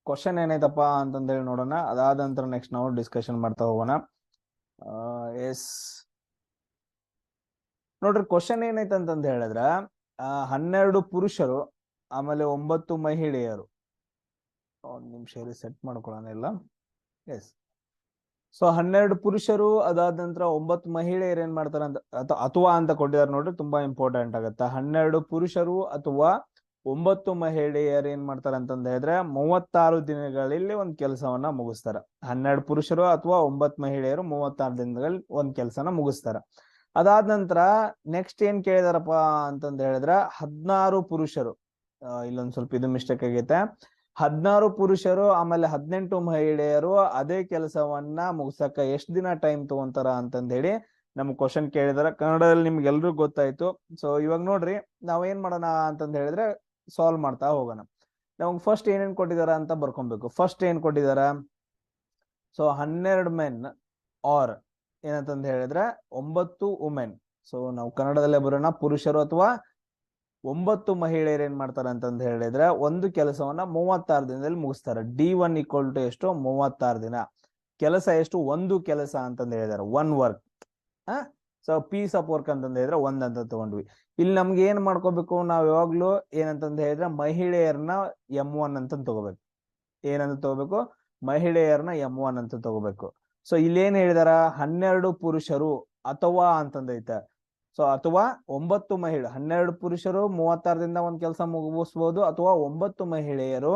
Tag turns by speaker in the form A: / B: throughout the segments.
A: Question ಏನೈತಪ್ಪ ಅಂತಂದೇಳಿ ನೋಡೋಣ. ಅದಾದ ನಂತರ ನೆಕ್ಸ್ಟ್ ನಾವು ಡಿಸ್ಕಷನ್ ಮಾಡ್ತಾ ಹೋಗೋಣ. ಎಸ್ ನೋಡ್ರಿ, ಕ್ವಶನ್ ಏನೈತೆ ಅಂತಂದ ಹೇಳಿದ್ರ 12 ಪುರುಷರು ಆಮೇಲೆ 9 ಮಹಿಳೆಯರು. ಒಂದ್ ನಿಮಿಷ ಸೆಟ್ ಮಾಡ್ಕೊಳ್ಳೋಣ ಇಲ್ಲ. ಎಸ್, ಸೊ 12 ಪುರುಷರು ಅದಾದ ನಂತರ 9 ಮಹಿಳೆಯರು ಏನ್ ಮಾಡ್ತಾರ ಅಂತ ಅಥವಾ ಅಂತ ಕೊಟ್ಟಿದ್ದಾರೆ ನೋಡ್ರಿ, ತುಂಬಾ ಇಂಪಾರ್ಟೆಂಟ್ ಆಗತ್ತ. 12 ಪುರುಷರು ಅಥವಾ 9 ಮಹಿಳೆಯರು ಏನ್ ಮಾಡ್ತಾರ ಅಂತಂದ ಹೇಳಿದ್ರೆ 36 ದಿನಗಳಲ್ಲಿ ಒಂದ್ ಕೆಲಸವನ್ನ ಮುಗಿಸ್ತಾರ. 12 ಪುರುಷರು ಅಥವಾ 9 ಮಹಿಳೆಯರು 36 ದಿನಗಳಲ್ಲಿ ಒಂದ್ ಕೆಲಸನ ಮುಗಿಸ್ತಾರ. ಅದಾದ ನಂತರ ನೆಕ್ಸ್ಟ್ ಏನ್ ಕೇಳಿದಾರಪ್ಪ ಅಂತಂದ ಹೇಳಿದ್ರ 16 ಪುರುಷರು. ಇಲ್ಲೊಂದ್ ಸ್ವಲ್ಪ ಇದು ಮಿಸ್ಟೇಕ್ ಆಗೈತೆ. 16 ಪುರುಷರು ಆಮೇಲೆ 18 ಮಹಿಳೆಯರು ಅದೇ ಕೆಲಸವನ್ನ ಮುಗಿಸಕ ಎಷ್ಟ್ ದಿನ ಟೈಮ್ ತಗೊಂತಾರ ಅಂತಂದ ಹೇಳಿ ನಮ್ಗೆ ಕ್ವಶನ್ ಕೇಳಿದಾರ. ಕನ್ನಡದಲ್ಲಿ ನಿಮ್ಗೆ ಎಲ್ರಿಗೂ ಗೊತ್ತಾಯ್ತು. ಸೊ ಇವಾಗ ನೋಡ್ರಿ, ನಾವ್ ಏನ್ ಮಾಡೋಣ ಅಂತಂದ ಹೇಳಿದ್ರೆ ಸಾಲ್ವ್ ಮಾಡ್ತಾ ಹೋಗೋಣ. ನಮ್ಗೆ ಫಸ್ಟ್ ಏನೇನ್ ಕೊಟ್ಟಿದಾರ ಅಂತ ಬರ್ಕೊಬೇಕು. ಫಸ್ಟ್ ಏನ್ ಕೊಟ್ಟಿದಾರ, ಸೊ 12 ಮೆನ್ ಆರ್ ಏನಂತಂದ ಹೇಳಿದ್ರೆ 9 ವುಮೆನ್. ಸೊ ನಾವು ಕನ್ನಡದಲ್ಲೇ ಬರೋಣ, ಪುರುಷರು ಅಥವಾ 9 ಮಹಿಳೆಯರು ಏನ್ ಮಾಡ್ತಾರ ಅಂತಂದ ಹೇಳಿದ್ರೆ ಒಂದು ಕೆಲಸವನ್ನ 36 ದಿನದಲ್ಲಿ ಮುಗಿಸ್ತಾರೆ. D1 ಈಕ್ವಲ್ ಟು ಎಷ್ಟು, 36 ದಿನ. ಕೆಲಸ ಎಷ್ಟು, ಒಂದು ಕೆಲಸ ಅಂತಂದ ಹೇಳಿದಾರೆ, one work. So piece of work ಅಂತಂದ ಹೇಳಿದ್ರೆ ಒಂದ್ ಅಂತ ತಗೊಂಡ್ವಿ. ಇಲ್ಲಿ ನಮ್ಗೆ ಏನ್ ಮಾಡ್ಕೋಬೇಕು, ನಾವ್ ಯಾವಾಗ್ಲೂ ಏನಂತಂದ ಹೇಳಿದ್ರೆ ಮಹಿಳೆಯರನ್ನ M1 ಅಂತ ತಗೋಬೇಕು. ಏನಂತ ತಗೋಬೇಕು, ಮಹಿಳೆಯರನ್ನ M1 ಅಂತ ತಗೋಬೇಕು. ಸೊ ಇಲ್ಲೇನ್ ಹೇಳಿದಾರ, 12 ಪುರುಷರು ಅಥವಾ ಅಂತಂದೈತೆ. ಸೊ ಅಥವಾ 9 ಮಹಿಳೆ, 12 ಪುರುಷರು 36 ದಿಂದ ಒಂದ್ ಕೆಲಸ ಮುಗಿಸ್ಬೋದು, ಅಥವಾ 9 ಮಹಿಳೆಯರು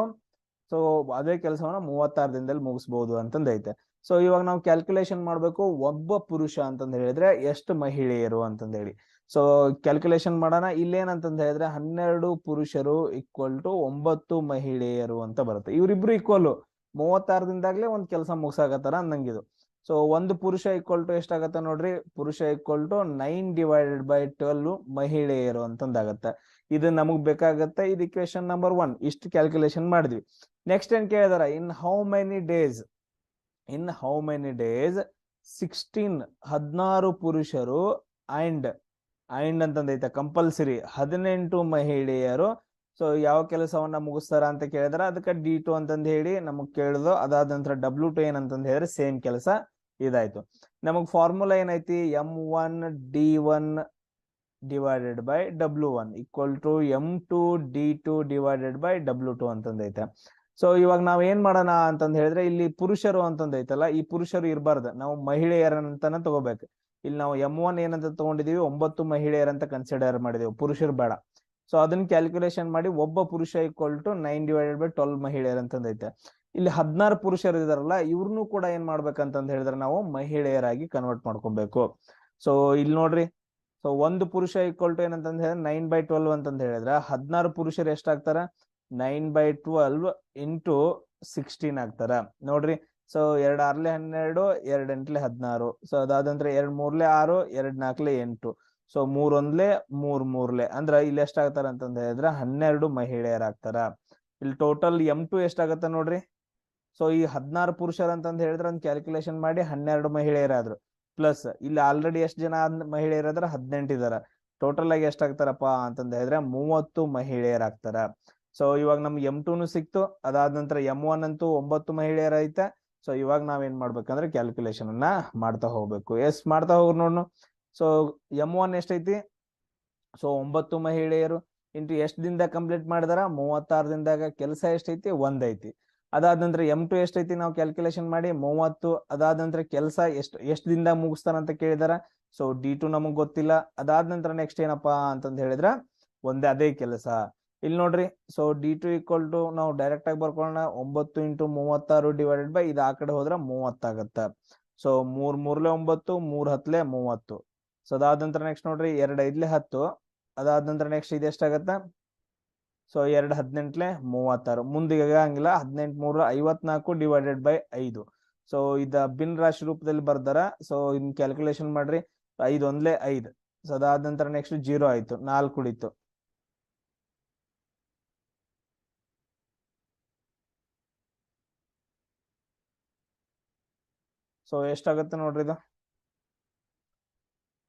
A: ಸೊ ಅದೇ ಕೆಲಸವನ್ನ 36 ದಿನದಲ್ಲಿ ಮುಗಿಸ್ಬೋದು ಅಂತಂದೈತೆ. ಸೊ ಇವಾಗ ನಾವು ಕ್ಯಾಲ್ಕುಲೇಷನ್ ಮಾಡ್ಬೇಕು, ಒಬ್ಬ ಪುರುಷ ಅಂತಂದ ಹೇಳಿದ್ರೆ ಎಷ್ಟು ಮಹಿಳೆಯರು ಅಂತಂದ ಹೇಳಿ. ಸೊ ಕ್ಯಾಲ್ಕುಲೇಷನ್ ಮಾಡೋಣ. ಇಲ್ಲೇನಂತಂದ ಹೇಳಿದ್ರೆ 12 ಪುರುಷರು ಈಕ್ವಲ್ ಟು 9 ಮಹಿಳೆಯರು ಅಂತ ಬರುತ್ತೆ. ಇವ್ರಿಬ್ರು ಈಕ್ವಲ್ 36 ದಿನದಾಗ್ಲೇ ಒಂದ್ ಕೆಲಸ ಮುಗಿಸಾಕತ್ತಾರ ಅಂದಂಗಿದು. ಸೊ ಒಂದು ಪುರುಷ ಈಕ್ವಲ್ ಟು ಎಷ್ಟಾಗತ್ತೆ ನೋಡ್ರಿ, ಪುರುಷ ಈಕ್ವಲ್ ಟು 9/12 ಮಹಿಳೆಯರು ಅಂತಂದಾಗತ್ತೆ. ಇದು ನಮಗ್ ಬೇಕಾಗತ್ತೆ. ಇದು ಇಕ್ವೇಶನ್ ನಂಬರ್ 1. ಇಷ್ಟು ಕ್ಯಾಲ್ಕುಲೇಷನ್ ಮಾಡಿದ್ವಿ. ನೆಕ್ಸ್ಟ್ ಏನ್ ಕೇಳಿದಾರ, ಇನ್ ಹೌ ಮೆನಿ ಡೇಸ್ 16 ಪುರುಷರು ಅಂಡ್ ಅಂತಂದೈತೆ ಕಂಪಲ್ಸರಿ 18 ಮಹಿಳೆಯರು ಸೊ ಯಾವ ಕೆಲಸವನ್ನ ಮುಗಿಸ್ತಾರ ಅಂತ ಕೇಳಿದಾರ. ಅದಕ್ಕೆ D2 ಅಂತಂದ ಹೇಳಿ ನಮಗ್ ಕೇಳಿದ್ರು. ಅದಾದ ನಂತರ W2 ಏನಂತಂದ ಹೇಳಿದ್ರೆ ಸೇಮ್ ಕೆಲಸ ಇದಾಯ್ತು. ನಮಗ್ ಫಾರ್ಮುಲಾ ಏನೈತಿ, M1D1 divided by W1 equal to M2D2 divided by W2 ಅಂತಂದೈತೆ. ಸೊ ಇವಾಗ ನಾವ್ ಏನ್ ಮಾಡೋಣ ಅಂತಂದ ಹೇಳಿದ್ರೆ, ಇಲ್ಲಿ ಪುರುಷರು ಅಂತಂದೈತಲ್ಲ, ಈ ಪುರುಷರು ಇರಬಾರ್ದು, ನಾವು ಮಹಿಳೆಯರಂತಾನೆ ತಗೋಬೇಕು. ಇಲ್ಲಿ ನಾವು M1 ಏನಂತ ತಗೊಂಡಿದೀವಿ, 9 ಮಹಿಳೆಯರಂತ ಕನ್ಸಿಡರ್ ಮಾಡಿದೀವಿ, ಪುರುಷರು ಬೇಡ. ಸೊ ಅದನ್ನ ಕ್ಯಾಲ್ಕುಲೇಷನ್ ಮಾಡಿ ಒಬ್ಬ ಪುರುಷ ಈಕ್ವಲ್ ಟು 9/12 ಮಹಿಳೆಯರು ಅಂತಂದೈತೆ. ಇಲ್ಲಿ 16 ಪುರುಷರು ಇದಾರಲ್ಲ, ಇವ್ರನ್ನು ಕೂಡ ಏನ್ ಮಾಡ್ಬೇಕಂತಂದ ಹೇಳಿದ್ರೆ ನಾವು ಮಹಿಳೆಯರಾಗಿ ಕನ್ವರ್ಟ್ ಮಾಡ್ಕೊಬೇಕು. ಸೊ ಇಲ್ಲಿ ನೋಡ್ರಿ, ಸೊ ಒಂದು ಪುರುಷ ಈಕ್ವಲ್ ಟು ಏನಂತಂದ ಹೇಳಿದ್ರೆ 9/12 ಅಂತಂದ ಹೇಳಿದ್ರೆ 16 ಪುರುಷರು ಎಷ್ಟಾಗ್ತಾರ, 9/12 ಇಂಟು 16 ಆಗ್ತಾರ ನೋಡ್ರಿ. ಸೊ 2 6 12, 2 8 16. ಸೊ ಅದಾದ ನಂತರ 2 3 6, 2 4 8. ಸೊ 3 1 3 3 ಅಂದ್ರ ಇಲ್ಲಿ ಎಷ್ಟಾಗ್ತಾರ ಅಂತಂದ ಹೇಳಿದ್ರೆ 12 ಮಹಿಳೆಯರಾಗ್ತಾರ. ಇಲ್ಲಿ ಟೋಟಲ್ M2 ಎಷ್ಟಾಗತ್ತ ನೋಡ್ರಿ. ಸೊ ಈ 16 ಪುರುಷರು ಅಂತಂದ ಹೇಳಿದ್ರೆ ಒಂದು ಕ್ಯಾಲ್ಕುಲೇಷನ್ ಮಾಡಿ 12 ಮಹಿಳೆಯರಾದ್ರು, ಪ್ಲಸ್ ಇಲ್ಲಿ ಆಲ್ರೆಡಿ ಎಷ್ಟು ಜನ ಮಹಿಳೆಯರಾದ್ರ 18 ಇದಾರ. ಟೋಟಲ್ ಆಗಿ ಎಷ್ಟಾಗ್ತಾರಪ್ಪ ಅಂತಂದ ಹೇಳಿದ್ರೆ 30 ಮಹಿಳೆಯರಾಗ್ತಾರ. ಸೊ ಇವಾಗ ನಮ್ಗೆ M2 ಸಿಕ್ತು. ಅದಾದ ನಂತರ M1 ಅಂತೂ 9 ಮಹಿಳೆಯರ ಐತೆ. ಸೊ ಇವಾಗ ನಾವೇನ್ ಮಾಡ್ಬೇಕಂದ್ರೆ ಕ್ಯಾಲ್ಕುಲೇಷನ್ ಅನ್ನ ಮಾಡ್ತಾ ಹೋಗ್ಬೇಕು. ಮಾಡ್ತಾ ಹೋಗ್ರಿ ನೋಡ್ನು. ಸೊ M1 ಎಷ್ಟೈತಿ, ಸೊ 9 ಮಹಿಳೆಯರು ಇಂಟು ಎಷ್ಟ್ ದಿನದಾಗ ಕಂಪ್ಲೀಟ್ ಮಾಡಿದಾರ, 36 ದಿನದಾಗ. ಕೆಲಸ ಎಷ್ಟೈತಿ, ಒಂದೈತಿ. ಅದಾದ ನಂತರ M2 ಎಷ್ಟೈತಿ, ನಾವು ಕ್ಯಾಲ್ಕುಲೇಷನ್ ಮಾಡಿ 30. ಅದಾದ ನಂತರ ಕೆಲಸ ಎಷ್ಟ್ ದಿನದಾಗ ಮುಗಿಸ್ತಾರ ಅಂತ ಕೇಳಿದಾರ. ಸೊ D2 ನಮಗ್ ಗೊತ್ತಿಲ್ಲ. ಅದಾದ ನಂತರ ನೆಕ್ಸ್ಟ್ ಏನಪ್ಪಾ ಅಂತಂದ ಹೇಳಿದ್ರ ಒಂದೇ ಅದೇ ಕೆಲಸ. ಇಲ್ಲಿ ನೋಡ್ರಿ, ಸೊ D2 ಈಕ್ವಲ್ ಟು ನಾವು ಡೈರೆಕ್ಟ್ ಆಗಿ ಬರ್ಕೊಳ್ಳೋಣ, 9 ಇಂಟು 36 ಡಿವೈಡೆಡ್ ಬೈ ಇದು ಆ ಕಡೆ ಹೋದ್ರ 30 ಆಗತ್ತ. ಸೊ 3 3 9, 3 10 30. ಸೊ ಅದಾದ ನಂತರ ನೆಕ್ಸ್ಟ್ ನೋಡ್ರಿ, 2 5 10. ಅದಾದ ನಂತರ ನೆಕ್ಸ್ಟ್ ಇದು ಎಷ್ಟಾಗತ್ತ, ಸೊ 2 18 36. ಮುಂದಿಗೆ ಹಂಗಿಲ್ಲ, 18 3 54 ಡಿವೈಡೆಡ್ ಬೈ 5. ಸೊ ಇದ ಭಿನ್ನ ರಾಶಿ ರೂಪದಲ್ಲಿ ಬರ್ದಾರ. ಸೊ ಇನ್ ಕ್ಯಾಲ್ಕುಲೇಷನ್ ಮಾಡ್ರಿ, 5 1 5. ಸೊ ಅದಾದ ನಂತರ ನೆಕ್ಸ್ಟ್ 0 ಆಯ್ತು, 4 ಉಳಿತು. ಸೊ ಎಷ್ಟಾಗತ್ತೆ ನೋಡ್ರಿ, ಇದು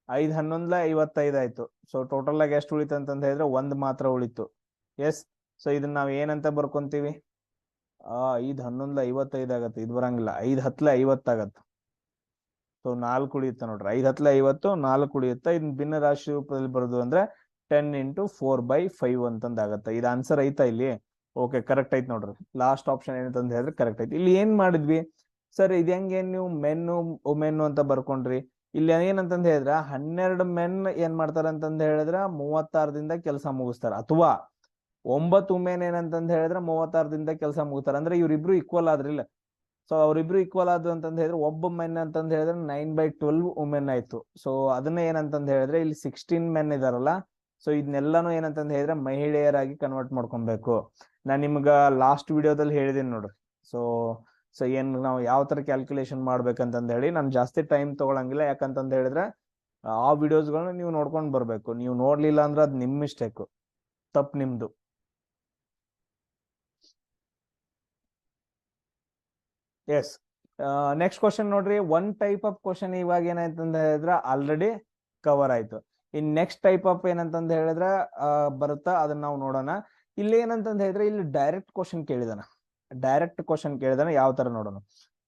A: 5 11 55 ಆಯ್ತು. ಸೊ ಟೋಟಲ್ ಆಗಿ ಎಷ್ಟು ಉಳಿತು ಅಂತಂದ ಹೇಳಿದ್ರೆ 1 ಮಾತ್ರ ಉಳಿತು. ಎಸ್, ಸೊ ಇದನ್ನ ನಾವ್ ಏನಂತ ಬರ್ಕೊಂತೀವಿ, 5 11 55 ಆಗತ್ತೆ, ಇದು ಬರಂಗಿಲ್ಲ. 5 10 50 ಆಗತ್ತೆ. ಸೊ 4 ಉಳಿಯುತ್ತೆ ನೋಡ್ರಿ. 5 10 50, 4 ಉಳಿಯುತ್ತೆ. ಇದನ್ನ ಭಿನ್ನ ರಾಶಿ ರೂಪದಲ್ಲಿ ಬರೋದು ಅಂದ್ರೆ 10 × 4/5 ಅಂತಂದ ಆಗತ್ತೆ. ಇದು ಆನ್ಸರ್ ಐತಾ ಇಲ್ಲಿ? ಓಕೆ, ಕರೆಕ್ಟ್ ಐತ್ ನೋಡ್ರಿ. ಲಾಸ್ಟ್ ಆಪ್ಷನ್ ಏನಂತಂದ್ ಹೇಳಿದ್ರೆ ಕರೆಕ್ಟ್ ಐತಿ. ಇಲ್ಲಿ ಏನ್ ಮಾಡಿದ್ವಿ ಸರ್, ಇದು ಹೆಂಗೆ ನೀವು ಮೆನ್ನು ವುಮೆನ್ನು ಅಂತ ಬರ್ಕೊಂಡ್ರಿ? ಇಲ್ಲಿ ಏನಂತಂದ್ ಹೇಳಿದ್ರ 12 ಮೆನ್ ಏನ್ ಮಾಡ್ತಾರ ಅಂತಂದ್ ಹೇಳಿದ್ರ 36 ದಿಂದ ಕೆಲಸ ಮುಗಿಸ್ತಾರ, ಅಥವಾ 9 ವುಮೆನ್ ಏನಂತಂದ್ ಹೇಳಿದ್ರ 36 ದಿಂದ ಕೆಲಸ ಮುಗಿಸ್ತಾರ. ಅಂದ್ರೆ ಇವ್ರಿಬ್ರು ಈಕ್ವಲ್ ಆದ್ರಿಲ್ಲ. ಸೊ ಅವ್ರಿಬ್ರು ಈಕ್ವಲ್ ಆದ್ರು ಅಂತಂದ್ ಹೇಳಿದ್ರೆ ಒಬ್ಬ ಮೆನ್ ಅಂತಂದ್ ಹೇಳಿದ್ರೆ 9/12 ವುಮೆನ್ ಆಯ್ತು. ಸೊ ಅದನ್ನ ಏನಂತಂದ್ ಹೇಳಿದ್ರೆ ಇಲ್ಲಿ 16 ಮೆನ್ ಇದಾರಲ್ಲ, ಸೊ ಇದನ್ನೆಲ್ಲಾನು ಏನಂತಂದ್ ಹೇಳಿದ್ರೆ ಮಹಿಳೆಯರಾಗಿ ಕನ್ವರ್ಟ್ ಮಾಡ್ಕೊಬೇಕು. ನಾನ್ ನಿಮ್ಗ ಲಾಸ್ಟ್ ವಿಡಿಯೋದಲ್ಲಿ ಹೇಳಿದೀನಿ ನೋಡ್ರಿ. ಸೊ ಸೊ ಏನ್ ನಾವು ಯಾವ ತರ ಕ್ಯಾಲ್ಕುಲೇಷನ್ ಮಾಡ್ಬೇಕಂತಂದ್ ಹೇಳಿ ನಾನು ಜಾಸ್ತಿ ಟೈಮ್ ತಗೊಳಂಗಿಲ್ಲ. ಯಾಕಂತಂದ್ ಹೇಳಿದ್ರೆ ಆ ವಿಡಿಯೋಸ್ಗಳನ್ನ ನೀವು ನೋಡ್ಕೊಂಡ್ ಬರ್ಬೇಕು. ನೀವು ನೋಡ್ಲಿಲ್ಲ ಅಂದ್ರೆ ಅದ್ ನಿಮ್ ಮಿಸ್ಟೇಕ್, ತಪ್ಪು ನಿಮ್ದು. ಎಸ್, ನೆಕ್ಸ್ಟ್ ಕ್ವಶನ್ ನೋಡ್ರಿ. ಒನ್ ಟೈಪ್ ಆಫ್ ಕ್ವಶನ್ ಇವಾಗ ಏನಾಯ್ತಂತ ಹೇಳಿದ್ರೆ ಆಲ್ರೆಡಿ ಕವರ್ ಆಯ್ತು. ಇನ್ ನೆಕ್ಸ್ಟ್ ಟೈಪ್ ಆಫ್ ಏನಂತಂದ ಹೇಳಿದ್ರೆ ಬರುತ್ತಾ, ಅದನ್ನ ನಾವು ನೋಡೋಣ. ಇಲ್ಲಿ ಏನಂತಂದ ಹೇಳಿದ್ರೆ ಇಲ್ಲಿ ಡೈರೆಕ್ಟ್ ಕ್ವಶನ್ ಕೇಳಿದಾನ. ಯಾವ ತರ ನೋಡೋಣ.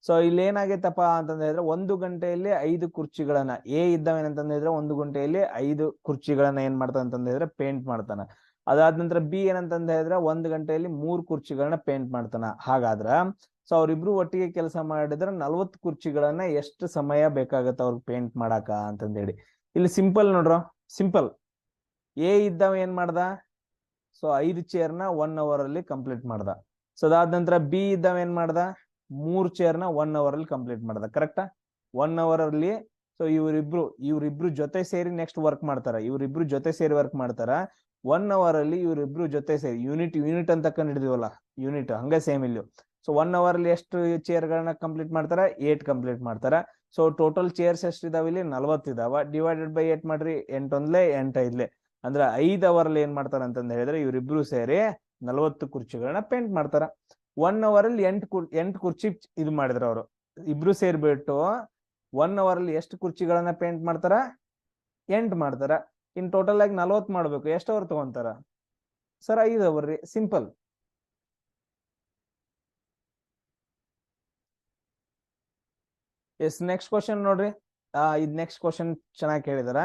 A: ಸೊ ಇಲ್ಲಿ ಏನಾಗೈತಪ್ಪ ಅಂತಂದ ಹೇಳಿದ್ರೆ 1 ಗಂಟೆಯಲ್ಲಿ 5 ಕುರ್ಚಿಗಳನ್ನ ಇದ್ದಾವೇನಂತಂದ ಹೇಳಿದ್ರೆ 1 ಗಂಟೆಯಲ್ಲಿ 5 ಕುರ್ಚಿಗಳನ್ನ ಏನ್ ಮಾಡ್ತಾನ ಅಂತಂದ ಹೇಳಿದ್ರೆ ಪೇಂಟ್ ಮಾಡ್ತಾನ. ಅದಾದ ನಂತರ ಬಿ ಏನಂತಂದ ಹೇಳಿದ್ರೆ 1 ಗಂಟೆಯಲ್ಲಿ 3 ಕುರ್ಚಿಗಳನ್ನ ಪೇಂಟ್ ಮಾಡ್ತಾನ. ಹಾಗಾದ್ರ ಸೊ ಅವ್ರಿಬ್ರು ಒಟ್ಟಿಗೆ ಕೆಲಸ ಮಾಡಿದ್ರೆ 40 ಕುರ್ಚಿಗಳನ್ನ ಎಷ್ಟು ಸಮಯ ಬೇಕಾಗತ್ತ ಅವ್ರಿಗೆ ಪೇಂಟ್ ಮಾಡಾಕ ಅಂತಂದ ಹೇಳಿ. ಇಲ್ಲಿ ಸಿಂಪಲ್ ನೋಡ್ರ, ಸಿಂಪಲ್. ಇದ್ದಾವ ಏನ್ ಮಾಡ್ದ, ಸೊ 5 ಚೇರ್ನ 1 ಅವರ್ ಅಲ್ಲಿ ಕಂಪ್ಲೀಟ್ ಮಾಡ್ದ. ಸೊ ಅದಾದ ನಂತರ ಬಿ ಇದ್ದಾವ ಏನ್ ಮಾಡ್ದ, 3 ಚೇರ್ನ 1 ಅವರ್ ಅಲ್ಲಿ ಕಂಪ್ಲೀಟ್ ಮಾಡ್ದ. ಕರೆಕ್ಟಾ? 1 ಅವರ್ ಅಲ್ಲಿ. ಸೊ ಇವ್ರಿಬ್ರು ಜೊತೆ ಸೇರಿ ನೆಕ್ಸ್ಟ್ ವರ್ಕ್ ಮಾಡ್ತಾರ. ಇವ್ರಿಬ್ರು ಜೊತೆ ಸೇರಿ ವರ್ಕ್ ಮಾಡ್ತಾರ 1 ಅವರ್ ಅಲ್ಲಿ. ಇವ್ರಿಬ್ರು ಜೊತೆ ಸೇರಿ ಯೂನಿಟ್ ಅಂತ ಕಂಡಿಡಿದೀವಲ್ಲ, ಯೂನಿಟ್ ಹಂಗ ಸೇಮ್ ಇಲ್ಲಿ. ಸೊ 1 ಅವರ್ ಅಲ್ಲಿ ಎಷ್ಟು ಚೇರ್ ಗಳನ್ನ ಕಂಪ್ಲೀಟ್ ಮಾಡ್ತಾರ, 8 ಕಂಪ್ಲೀಟ್ ಮಾಡ್ತಾರ. ಸೊ ಟೋಟಲ್ ಚೇರ್ಸ್ ಎಷ್ಟು ಇದಾವ ಇಲ್ಲಿ, 40 ಇದಾವ. ಡಿವೈಡೆಡ್ ಬೈ 8 ಮಾಡ್ರಿ, 8 1 8 5 ಅಂದ್ರೆ 5 ಅವರ್ ಅಲ್ಲಿ ಏನ್ ಮಾಡ್ತಾರ ಅಂತಂದ ಹೇಳಿದ್ರೆ ಇವ್ರಿಬ್ರು ಸೇರಿ 40 ಕುರ್ಚಿಗಳನ್ನ ಪೇಂಟ್ ಮಾಡ್ತಾರ. 1 ಅವರ್ ಅಲ್ಲಿ 8 ಕುರ್ಚಿ ಇದು ಮಾಡಿದ್ರ ಅವರು ಇಬ್ರು ಸೇರ್ಬಿಟ್ಟು 1 ಅವರ್ ಅಲ್ಲಿ ಎಷ್ಟು ಕುರ್ಚಿಗಳನ್ನ ಪೇಂಟ್ ಮಾಡ್ತಾರ, 8 ಮಾಡ್ತಾರ. ಇನ್ ಟೋಟಲ್ ಆಗಿ 40 ಮಾಡ್ಬೇಕು, ಎಷ್ಟು ಅವರ್ ತಗೊಂತಾರ ಸರ್? 5 ಅವರ್ ರೀ, ಸಿಂಪಲ್. ಎಸ್, ನೆಕ್ಸ್ಟ್ ಕ್ವಶನ್ ನೋಡ್ರಿ. ಇದ್ ನೆಕ್ಸ್ಟ್ ಕ್ವಶನ್ ಚೆನ್ನಾಗಿ ಕೇಳಿದಾರ.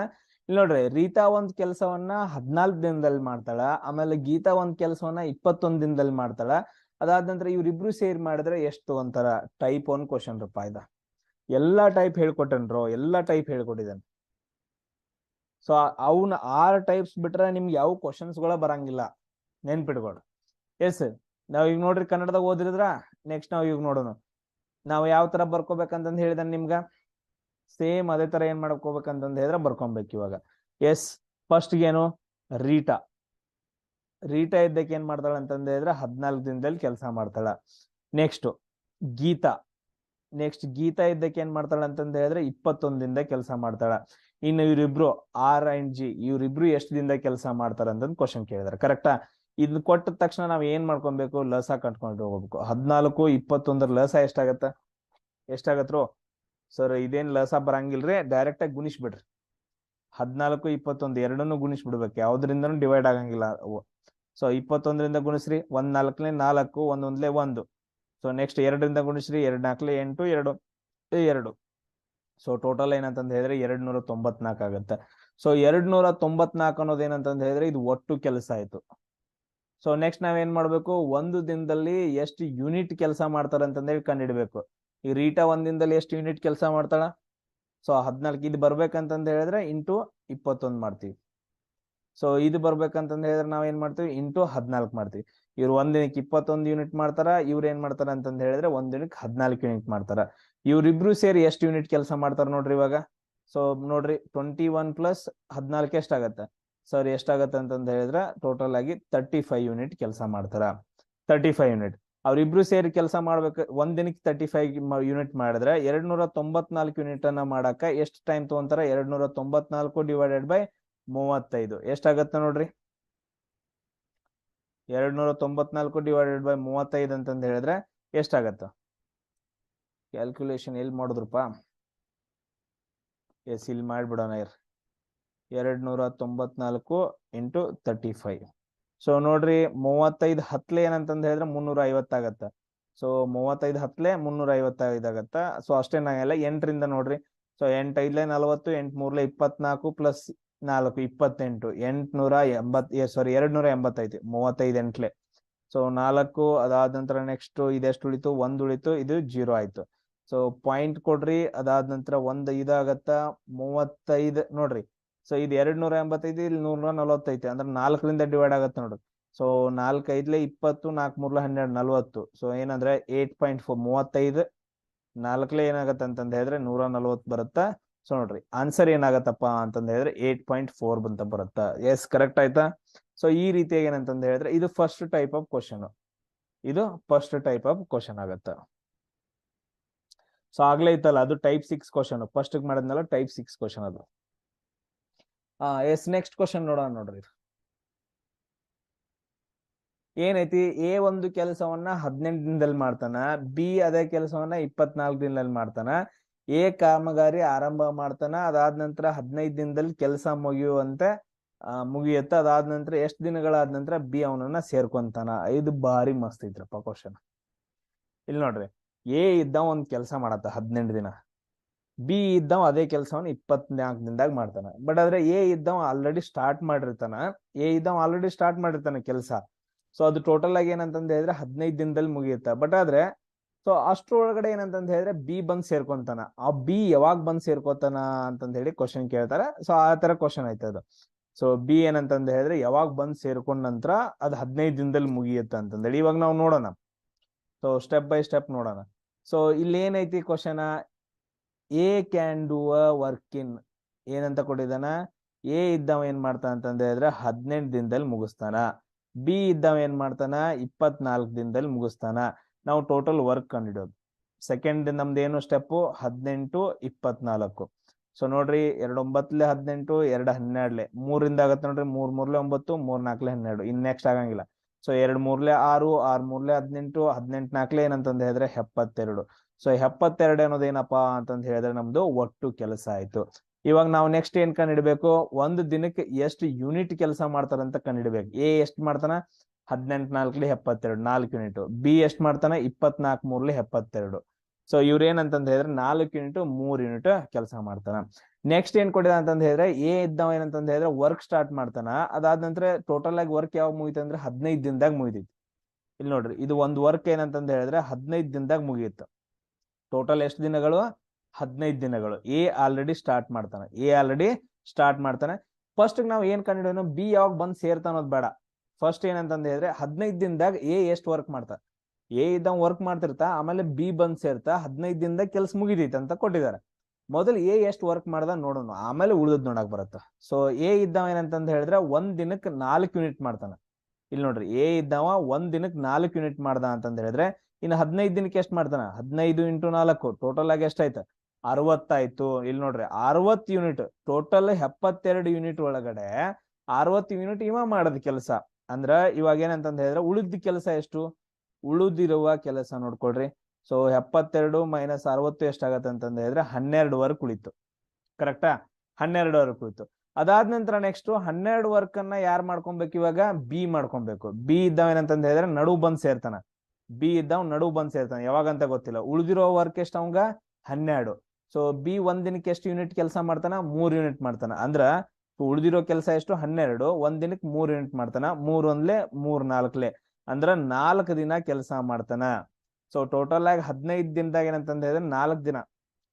A: ಇಲ್ಲಿ ನೋಡ್ರಿ, ರೀತಾ ಒಂದ್ ಕೆಲಸವನ್ನ 14 ದಿನದಲ್ಲಿ ಮಾಡ್ತಾಳ. ಆಮೇಲೆ ಗೀತಾ ಒಂದ್ ಕೆಲಸವನ್ನ 21 ದಿನದಲ್ಲಿ ಮಾಡ್ತಾಳ. ಅದಾದ ನಂತರ ಇವ್ರಿಬ್ರು ಸೇರಿ ಮಾಡಿದ್ರೆ ಎಷ್ಟು ಅಂತಾರ? ಟೈಪ್ 1 ಕ್ವಶನ್ ರೂಪ ಇದ. ಎಲ್ಲಾ ಟೈಪ್ ಹೇಳ್ಕೊಟ್ಟನ್ರು, ಎಲ್ಲಾ ಟೈಪ್ ಹೇಳ್ಕೊಟ್ಟಿದ್ದಾನೆ. ಸೊ ಅವ್ನ 6 ಟೈಪ್ಸ್ ಬಿಟ್ರೆ ನಿಮ್ಗೆ ಯಾವ ಕ್ವಶನ್ಸ್ ಗಳ ಬರಂಗಿಲ್ಲ, ನೆನ್ಪಿಟ್ಕೊಡ್ರಿ. ಎಸ್, ನಾವ್ ಈಗ ನೋಡ್ರಿ ಕನ್ನಡದಾಗ ಓದಿರಿದ್ರ. ನೆಕ್ಸ್ಟ್ ನಾವ್ ಈಗ ನೋಡೋಣ ನಾವ್ ಯಾವ ತರ ಬರ್ಕೋಬೇಕಂತಂದ್ ಹೇಳಿದಾನೆ ನಿಮ್ಗ. ಸೇಮ್ ಅದೇ ತರ ಏನ್ ಮಾಡ್ಕೋಬೇಕಂತಂದ್ ಹೇಳಿದ್ರೆ ಬರ್ಕೊಬೇಕು ಇವಾಗ. ಎಸ್, ಫಸ್ಟ್ ಏನು, ರೀಟಾ ಇದ್ದಕ್ಕೆ ಏನ್ ಮಾಡ್ತಾಳ ಅಂತಂದ ಹೇಳಿದ್ರೆ 14 ದಿನದಲ್ಲಿ ಕೆಲಸ ಮಾಡ್ತಾಳ. ನೆಕ್ಸ್ಟ್ ಗೀತಾ ಇದ್ದಕ್ಕೆ ಏನ್ ಮಾಡ್ತಾಳ ಅಂತಂದ ಹೇಳಿದ್ರೆ 21 ದಿನದ ಕೆಲಸ ಮಾಡ್ತಾಳ. ಇನ್ನು ಇವ್ರಿಬ್ರು ಆರ್ ಅಂಡ್ ಜಿ ಇವ್ರಿಬ್ರು ಎಷ್ಟು ದಿನದ ಕೆಲಸ ಮಾಡ್ತಾರ ಅಂತಂದ್ ಕ್ವಶನ್ ಕೇಳಿದಾರೆ. ಕರೆಕ್ಟಾ? ಇದನ್ನ ಕೊಟ್ಟ ತಕ್ಷಣ ನಾವ್ ಏನ್ ಮಾಡ್ಕೊಬೇಕು, ಲಸ ಕಟ್ಕೊಂಡು ಹೋಗ್ಬೇಕು. 14 21 ಲಸ ಎಷ್ಟಾಗತ್ರು ಸರ್? ಇದೇನ್ ಲಸ ಬರಂಗಿಲ್ರಿ, ಡೈರೆಕ್ಟ್ ಆಗಿ ಗುಣಿಸ್ಬಿಡ್ರಿ. 14 21 ಎರಡನ್ನೂ ಗುಣಿಸ್ಬಿಡ್ಬೇಕು, ಯಾವ್ದ್ರಿಂದನೂ ಡಿವೈಡ್ ಆಗಂಗಿಲ್ಲ. ಸೊ 21ರಿಂದ ಗುಣಿಸ್ರಿ, 1 4 4, 1 1 1. ಸೊ ನೆಕ್ಸ್ಟ್ 2ರಿಂದ ಗುಣಿಸ್ರಿ, 2 4 8 2 2. ಸೊ ಟೋಟಲ್ ಏನಂತಂದ್ ಹೇಳಿದ್ರೆ 294 ಆಗುತ್ತೆ. ಸೊ 294 ಅನ್ನೋದು ಏನಂತಂದ್ ಹೇಳಿದ್ರೆ ಇದು ಒಟ್ಟು ಕೆಲಸ ಆಯ್ತು. ಸೊ ನೆಕ್ಸ್ಟ್ ನಾವೇನ್ ಮಾಡ್ಬೇಕು, 1 ದಿನದಲ್ಲಿ ಎಷ್ಟು ಯೂನಿಟ್ ಕೆಲಸ ಮಾಡ್ತಾರ ಅಂತಂದೇಳಿ ಕಂಡಿಡ್ಬೇಕು. ಈ ರೀಟಾ 1 ದಿನದಲ್ಲಿ ಎಷ್ಟು ಯೂನಿಟ್ ಕೆಲಸ ಮಾಡ್ತಾಳ? ಸೊ 14. ಇದು ಬರ್ಬೇಕಂತಂದ್ ಹೇಳಿದ್ರೆ ಇಂಟು 21 ಮಾಡ್ತೀವಿ. ಸೊ ಇದು ಬರ್ಬೇಕಂತಂದ್ ಹೇಳಿದ್ರೆ ನಾವ್ ಏನ್ ಮಾಡ್ತೀವಿ, ಇಂಟು 14 ಮಾಡ್ತೀವಿ. ಇವ್ರು 1 ದಿನಕ್ಕೆ 21 ಯೂನಿಟ್ ಮಾಡ್ತಾರ. ಇವ್ರು ಏನ್ ಮಾಡ್ತಾರ ಅಂತಂದ್ ಹೇಳಿದ್ರೆ 1 ದಿನಕ್ಕೆ 14 ಯೂನಿಟ್ ಮಾಡ್ತಾರ. ಇವ್ರಿಬ್ರು ಸೇರಿ ಎಷ್ಟು ಯೂನಿಟ್ ಕೆಲಸ ಮಾಡ್ತಾರ ನೋಡ್ರಿ ಇವಾಗ. ಸೊ ನೋಡ್ರಿ 21 + 14 ಎಷ್ಟಾಗತ್ತೆ ಸರ್? ಎಷ್ಟಾಗತ್ತೆ ಅಂತಂದ ಹೇಳಿದ್ರೆ ಟೋಟಲ್ ಆಗಿ 35 ಯೂನಿಟ್ ಕೆಲಸ ಮಾಡ್ತಾರ. 35 ಯೂನಿಟ್ ಅವ್ರಿಬ್ರು ಸೇರಿ ಕೆಲಸ ಮಾಡ್ಬೇಕು. 1 ದಿನಕ್ಕೆ 35 ಯೂನಿಟ್ ಮಾಡಿದ್ರೆ 294 ಯೂನಿಟ್ ಅನ್ನ ಮಾಡಾಕ ಎಷ್ಟು ಟೈಮ್ ತಗೊಂತಾರ? 294 ಡಿವೈಡೆಡ್ ಬೈ 35 ಎಷ್ಟಾಗತ್ತ ನೋಡ್ರಿ. 294 ಡಿವೈಡೆಡ್ ಬೈ 35 ಅಂತಂದ್ ಹೇಳಿದ್ರೆ ಎಷ್ಟಾಗತ್ತ? ಕ್ಯಾಲ್ಕುಲೇಷನ್ ಎಲ್ಲಿ ಮಾಡುದ್ರಪ್ಪ? ಎಸ್, ಇಲ್ಲಿ ಮಾಡ್ಬಿಡೋಣ. 294 ಇಂಟು 35. ಸೊ ನೋಡ್ರಿ 35 10 ಏನಂತಂದ್ ಹೇಳಿದ್ರೆ 350 ಆಗತ್ತ. ಸೊ 35 ಹತ್ಲೆ 355 ಆಗತ್ತ. ಸೊ ಅಷ್ಟೇನಾಗಲ್ಲ, 8ರಿಂದ ನೋಡ್ರಿ. So 8 5 40, 8 3 24 plus 4 28, 285, 35 8. ಸೊ 4, ಅದಾದ ನಂತರ ನೆಕ್ಸ್ಟ್ ಇದೆಷ್ಟು ಉಳಿತು, 1 ಉಳಿತು, ಇದು 0 ಆಯ್ತು. ಸೊ ಪಾಯಿಂಟ್ ಕೊಡ್ರಿ, ಅದಾದ ನಂತರ 1 ಇದಾಗತ್ತ 35 ನೋಡ್ರಿ. ಸೊ ಇದು 285, ಇಲ್ಲಿ 140 ಅಂದ್ರೆ 4ರಿಂದ ಡಿವೈಡ್ ಆಗತ್ತೆ ನೋಡ್ರಿ. ಸೊ 4 5 20, 4 3 12 40. ಸೊ ಏನಂದ್ರೆ 8.4 35, 4 ಏನಾಗತ್ತೆ ಅಂತಂದ ಹೇಳಿದ್ರೆ 140 ಬರುತ್ತಾ. ಸೊ ನೋಡ್ರಿ ಆನ್ಸರ್ ಏನಾಗತ್ತಪ್ಪ ಅಂತಂದ ಹೇಳಿದ್ರೆ 8.4 ಬಂತ ಬರುತ್ತಾ. ಎಸ್, ಕರೆಕ್ಟ್ ಆಯ್ತಾ. ಸೊ ಈ ರೀತಿಯಾಗಿ ಏನಂತಂದ ಹೇಳಿದ್ರೆ ಇದು ಫಸ್ಟ್ ಟೈಪ್ ಆಫ್ ಕ್ವಶನ್, ಇದು ಫಸ್ಟ್ ಟೈಪ್ ಆಫ್ ಕ್ವಶನ್ ಆಗತ್ತ. ಸೊ ಆಗ್ಲೇ ಇತ್ತಲ್ಲ ಅದು ಟೈಪ್ 6 ಕ್ವಶನ್, ಫಸ್ಟ್ ಮಾಡಿದ್ನಲ್ಲ ಟೈಪ್ 6 ಕ್ವಶನ್ ಅದು. ಎಸ್, ನೆಕ್ಸ್ಟ್ ಕ್ವಶನ್ ನೋಡೋಣ ನೋಡ್ರಿ. ಏನೈತಿ, ಎ ಒಂದು ಕೆಲಸವನ್ನ 18 ದಿನದಲ್ಲಿ ಮಾಡ್ತಾನ, ಬಿ ಅದೇ ಕೆಲಸವನ್ನ 24 ದಿನದಲ್ಲಿ ಮಾಡ್ತಾನ. ಎ ಕಾಮಗಾರಿ ಆರಂಭ ಮಾಡ್ತಾನ, ಅದಾದ ನಂತರ 15 ದಿನದಲ್ಲಿ ಕೆಲಸ ಮುಗಿಯುತ್ತೆ. ಅದಾದ ನಂತರ ಎಷ್ಟು ದಿನಗಳಾದ ನಂತರ ಬಿ ಅವನನ್ನ ಸೇರ್ಕೊಂತಾನ. ಇದು ಬಾರಿ ಮಸ್ತ್ ಐತ್ರಪ್ಪ ಕ್ವಶನ್. ಇಲ್ಲಿ ನೋಡ್ರಿ, ಎ ಇದ್ದಾವ ಒಂದ್ ಕೆಲಸ ಮಾಡತ್ತ 18 ದಿನ, ಬಿ ಇದ್ದಾವ ಅದೇ ಕೆಲಸವನ್ನ 24 ದಿನದಾಗ ಮಾಡ್ತಾನ. ಬಟ್ ಆದ್ರೆ ಎ ಇದ್ದಾವ ಆಲ್ರೆಡಿ ಸ್ಟಾರ್ಟ್ ಮಾಡಿರ್ತಾನ ಕೆಲಸ. ಸೊ ಅದು ಟೋಟಲ್ ಆಗಿ ಏನಂತಂದ ಹೇಳಿದ್ರೆ 15 ದಿನದಲ್ಲಿ ಮುಗಿಯುತ್ತೆ. ಬಟ್ ಆದ್ರೆ ಸೊ ಅಷ್ಟ್ರೊಳಗಡೆ ಏನಂತಂದ ಹೇಳಿದ್ರೆ ಬಿ ಬಂದ್ ಸೇರ್ಕೊಂತಾನ. ಆ ಬಿ ಯಾವಾಗ ಬಂದ್ ಸೇರ್ಕೋತಾನ ಅಂತಂದ ಹೇಳಿ ಕ್ವಶನ್ ಕೇಳ್ತಾರ. ಸೊ ಆ ತರ ಕ್ವಶನ್ ಐತೆ ಅದು. ಸೊ ಬಿ ಏನಂತಂದ ಹೇಳಿದ್ರೆ ಯಾವಾಗ ಬಂದ್ ಸೇರ್ಕೊಂಡ ನಂತರ ಅದ್ 15 ದಿನದಲ್ಲಿ ಮುಗಿಯುತ್ತೆ ಅಂತಂದೇಳಿ ಇವಾಗ ನಾವು ನೋಡೋಣ. ಸೊ ಸ್ಟೆಪ್ ಬೈ ಸ್ಟೆಪ್ ನೋಡೋಣ. ಸೊ ಇಲ್ಲಿ ಏನೈತಿ question, A can do a work ಇನ್ ಏನಂತ ಕೊಟ್ಟಿದ್ದಾನ, ಎ ಇದ್ದವ ಏನ್ ಮಾಡ್ತಾನ ಅಂತಂದ ಹೇಳಿದ್ರೆ 18 ದಿನದಲ್ಲಿ ಮುಗಿಸ್ತಾನ. ಬಿ ಇದ್ದವ ಏನ್ ಮಾಡ್ತಾನ 24 ದಿನದಲ್ಲಿ ಮುಗಿಸ್ತಾನ. ನಾವು ಟೋಟಲ್ ವರ್ಕ್ ಕಂಡಿಡೋದು. ಸೆಕೆಂಡ್ ನಮ್ದು ಏನು ಸ್ಟೆಪ್ 18 24. ಸೊ ನೋಡ್ರಿ 2 9 18, 2 12 3ರಿಂದ ಆಗತ್ತೆ ನೋಡ್ರಿ. 3 3 9, 3 4 12. ಇನ್ ನೆಕ್ಸ್ಟ್ ಆಗಂಗಿಲ್ಲ. ಸೊ 2 3 6, 6 3 18, 18 4 ಏನಂತಂದ ಹೇಳಿದ್ರೆ 72. ಸೊ 72 ಅನ್ನೋದು ಏನಪ್ಪಾ ಅಂತಂದ ಹೇಳಿದ್ರೆ ನಮ್ದು ಒಟ್ಟು ಕೆಲಸ ಆಯ್ತು. ಇವಾಗ ನಾವು ನೆಕ್ಸ್ಟ್ ಏನ್ ಕಂಡಿಡ್ಬೇಕು, ಒಂದು ದಿನಕ್ಕೆ ಎಷ್ಟು ಯೂನಿಟ್ ಕೆಲಸ ಮಾಡ್ತಾರಂತ ಕಂಡಿಡ್ಬೇಕು. ಎ ಎಷ್ಟ್ ಮಾಡ್ತಾನ 18 4 72 4 ಯೂನಿಟ್. ಬಿ ಎಷ್ಟ್ ಮಾಡ್ತಾನ 24 3 72. ಸೊ ಇವ್ರ ಏನಂತಂದ ಹೇಳಿದ್ರೆ 4 ಯೂನಿಟ್ 3 ಯೂನಿಟ್ ಕೆಲಸ ಮಾಡ್ತಾನ. ನೆಕ್ಸ್ಟ್ ಏನ್ ಕೊಟ್ಟಿದ ಅಂತಂದ ಹೇಳಿದ್ರೆ ಎ ಇದ್ದಾವ ಏನಂತಂದ ಹೇಳಿದ್ರೆ ವರ್ಕ್ ಸ್ಟಾರ್ಟ್ ಮಾಡ್ತಾನ. ಅದಾದ ನಂತರ ಟೋಟಲ್ ಆಗಿ ವರ್ಕ್ ಯಾವಾಗ ಮುಗಿತು ಅಂದ್ರೆ 15 ದಿನದಾಗ ಮುಗಿದೈತಿ. ಇಲ್ಲಿ ನೋಡ್ರಿ, ಇದು ಒಂದು ವರ್ಕ್ ಏನಂತಂದ ಹೇಳಿದ್ರೆ 15 ದಿನದಾಗ ಮುಗಿಯುತ್ತೆ. ಟೋಟಲ್ ಎಷ್ಟು ದಿನಗಳು, 15 ದಿನಗಳು. ಎ ಆಲ್ರೆಡಿ ಸ್ಟಾರ್ಟ್ ಮಾಡ್ತಾನೆ. ಫಸ್ಟ್ ನಾವು ಏನ್ ಕಂಡಿಡೋನು, ಬಿ ಯಾವಾಗ ಬಂದ್ ಸೇರ್ತಾ ಅನ್ನೋದು ಬೇಡ. ಫಸ್ಟ್ ಏನಂತಂದ ಹೇಳಿದ್ರೆ 15 ದಿನದಾಗ ಎ ಎಷ್ಟು ವರ್ಕ್ ಮಾಡ್ತಾ, ಎ ಇದ್ದ ವರ್ಕ್ ಮಾಡ್ತಿರ್ತಾ, ಆಮೇಲೆ ಬಿ ಬಂದ್ ಸೇರ್ತಾ 15 ದಿನದಾಗ ಕೆಲ್ಸ ಮುಗಿದೈತೆ ಅಂತ ಕೊಟ್ಟಿದ್ದಾರೆ. ಮೊದಲು ಎ ಎಷ್ಟು ವರ್ಕ್ ಮಾಡ್ದ ನೋಡೋಣ, ಆಮೇಲೆ ಉಳಿದ್ ನೋಡಕ್ ಬರುತ್ತ. ಸೊ ಎ ಇದ್ದಾವ ಏನಂತಂದ ಹೇಳಿದ್ರೆ 1 ದಿನಕ್ಕೆ 4 ಯೂನಿಟ್ ಮಾಡ್ತಾನ. ಇಲ್ಲಿ ನೋಡ್ರಿ, ಎ ಇದ್ದಾವ 1 ದಿನಕ್ಕೆ 4 ಯೂನಿಟ್ ಮಾಡ್ದ ಅಂತಂದ ಹೇಳಿದ್ರೆ ಇನ್ನು 15 ದಿನಕ್ಕೆ ಎಷ್ಟು ಮಾಡ್ತಾನ, 15 × 4 ಟೋಟಲ್ ಆಗಿ ಎಷ್ಟಾಯ್ತು 60 ಆಯ್ತು. ಇಲ್ಲಿ ನೋಡ್ರಿ 60 ಯೂನಿಟ್, ಟೋಟಲ್ 72 ಯೂನಿಟ್ ಒಳಗಡೆ 60 ಯೂನಿಟ್ ಇವ ಮಾಡದ ಕೆಲಸ. ಅಂದ್ರ ಇವಾಗ ಏನಂತಂದ ಹೇಳಿದ್ರೆ ಉಳಿದ ಕೆಲಸ ಎಷ್ಟು, ಉಳಿದಿರುವ ಕೆಲಸ ನೋಡ್ಕೊಳ್ರಿ. ಸೊ 72 - 60 ಎಷ್ಟಾಗತ್ತೆ ಅಂತಂದ ಹೇಳಿದ್ರೆ 12 ವರ್ಕ್ ಉಳಿತು. ಕರೆಕ್ಟಾ, 12 ವರ್ಕ್ ಉಳಿತು. ಅದಾದ ನಂತರ ನೆಕ್ಸ್ಟ್ 12 ವರ್ಕ್ ಅನ್ನ ಯಾರು ಮಾಡ್ಕೊಬೇಕು, ಇವಾಗ ಬಿ ಮಾಡ್ಕೊಬೇಕು. ಬಿ ಇದ್ದಾವ ಏನಂತಂದ ಹೇಳಿದ್ರೆ ನಡು ಬಂದ್ ಸೇರ್ತಾನ. ಯಾವಾಗಂತ ಗೊತ್ತಿಲ್ಲ. ಉಳಿದಿರೋ ವರ್ಕ್ ಎಷ್ಟು ಅವಂಗ 12. ಸೊ ಬಿ 1 ದಿನಕ್ಕೆ ಎಷ್ಟು ಯೂನಿಟ್ ಕೆಲಸ ಮಾಡ್ತಾನ, 3 ಯೂನಿಟ್ ಮಾಡ್ತಾನ. ಅಂದ್ರ ಉಳಿದಿರೋ ಕೆಲಸ ಎಷ್ಟು 12, 1 ದಿನಕ್ಕೆ 3 ಯೂನಿಟ್ ಮಾಡ್ತಾನ. 3 1 3 4 ಅಂದ್ರ 4 ದಿನ ಕೆಲಸ ಮಾಡ್ತಾನ. ಸೊ ಟೋಟಲ್ ಆಗಿ 15 ದಿನದಾಗ ಏನಂತಂದ ಹೇಳಿದ್ರೆ 4 ದಿನ,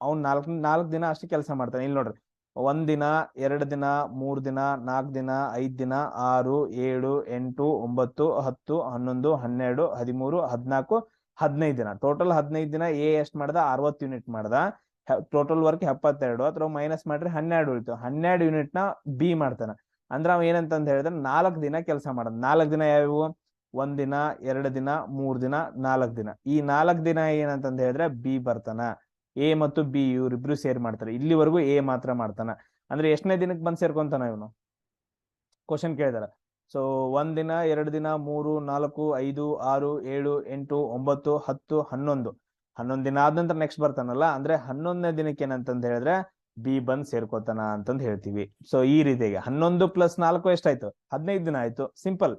A: ಅವ್ನ್ 4 ದಿನ ಅಷ್ಟು ಕೆಲಸ ಮಾಡ್ತಾನೆ. ಇಲ್ಲಿ ನೋಡ್ರಿ, 1 ದಿನ 2 ದಿನ 3 ದಿನ 4 ದಿನ 5 ದಿನ 6 7 8 9 10 11 12 13 14 15 ದಿನ. ಟೋಟಲ್ 15 ದಿನ ಎ ಎಷ್ಟ್ ಮಾಡ್ದ 60 ಯೂನಿಟ್ ಮಾಡ್ದ. ಟೋಟಲ್ ವರ್ಕ್ 72, ಅದ್ರ ಮೈನಸ್ ಮಾಡ್ರಿ 12 ಉಳಿತು. 12 ಯೂನಿಟ್ ನ ಬಿ ಮಾಡ್ತಾನ. ಅಂದ್ರ ಅವ ಏನಂತಂದ ಹೇಳಿದ್ರೆ 4 ದಿನ ಕೆಲಸ ಮಾಡದ. 4 ದಿನ ಯಾವ್ಯಾವು, 1 ದಿನ 2 ದಿನ 3 ದಿನ 4 ದಿನ. ಈ 4 ದಿನ ಏನಂತಂದ ಹೇಳಿದ್ರೆ ಬಿ ಬರ್ತಾನ. ಎ ಮತ್ತು ಬಿ ಇವ್ರಿಬ್ರು ಸೇರ್ ಮಾಡ್ತಾರೆ. ಇಲ್ಲಿವರೆಗೂ ಎ ಮಾತ್ರ ಮಾಡ್ತಾನ. ಅಂದ್ರೆ ಎಷ್ಟನೇ ದಿನಕ್ಕೆ ಬಂದ್ ಸೇರ್ಕೊಂತಾನ ಇವನು, ಕ್ವಶನ್ ಕೇಳಿದಾರ. ಸೊ 1 ದಿನ 2 ದಿನ 3 4 5 6 7 8 9 10 11 11 ದಿನ ಆದ ನಂತರ ನೆಕ್ಸ್ಟ್ ಬರ್ತಾನಲ್ಲ, ಅಂದ್ರೆ 11ನೇ ದಿನಕ್ಕೆ ಏನಂತಂದ ಹೇಳಿದ್ರೆ ಬಿ ಬಂದ್ ಸೇರ್ಕೋತಾನ ಅಂತಂದ್ ಹೇಳ್ತೀವಿ. ಸೊ ಈ ರೀತಿಯಾಗಿ 11 + 4 ಎಷ್ಟಾಯ್ತು, 15 ದಿನ ಆಯ್ತು. ಸಿಂಪಲ್.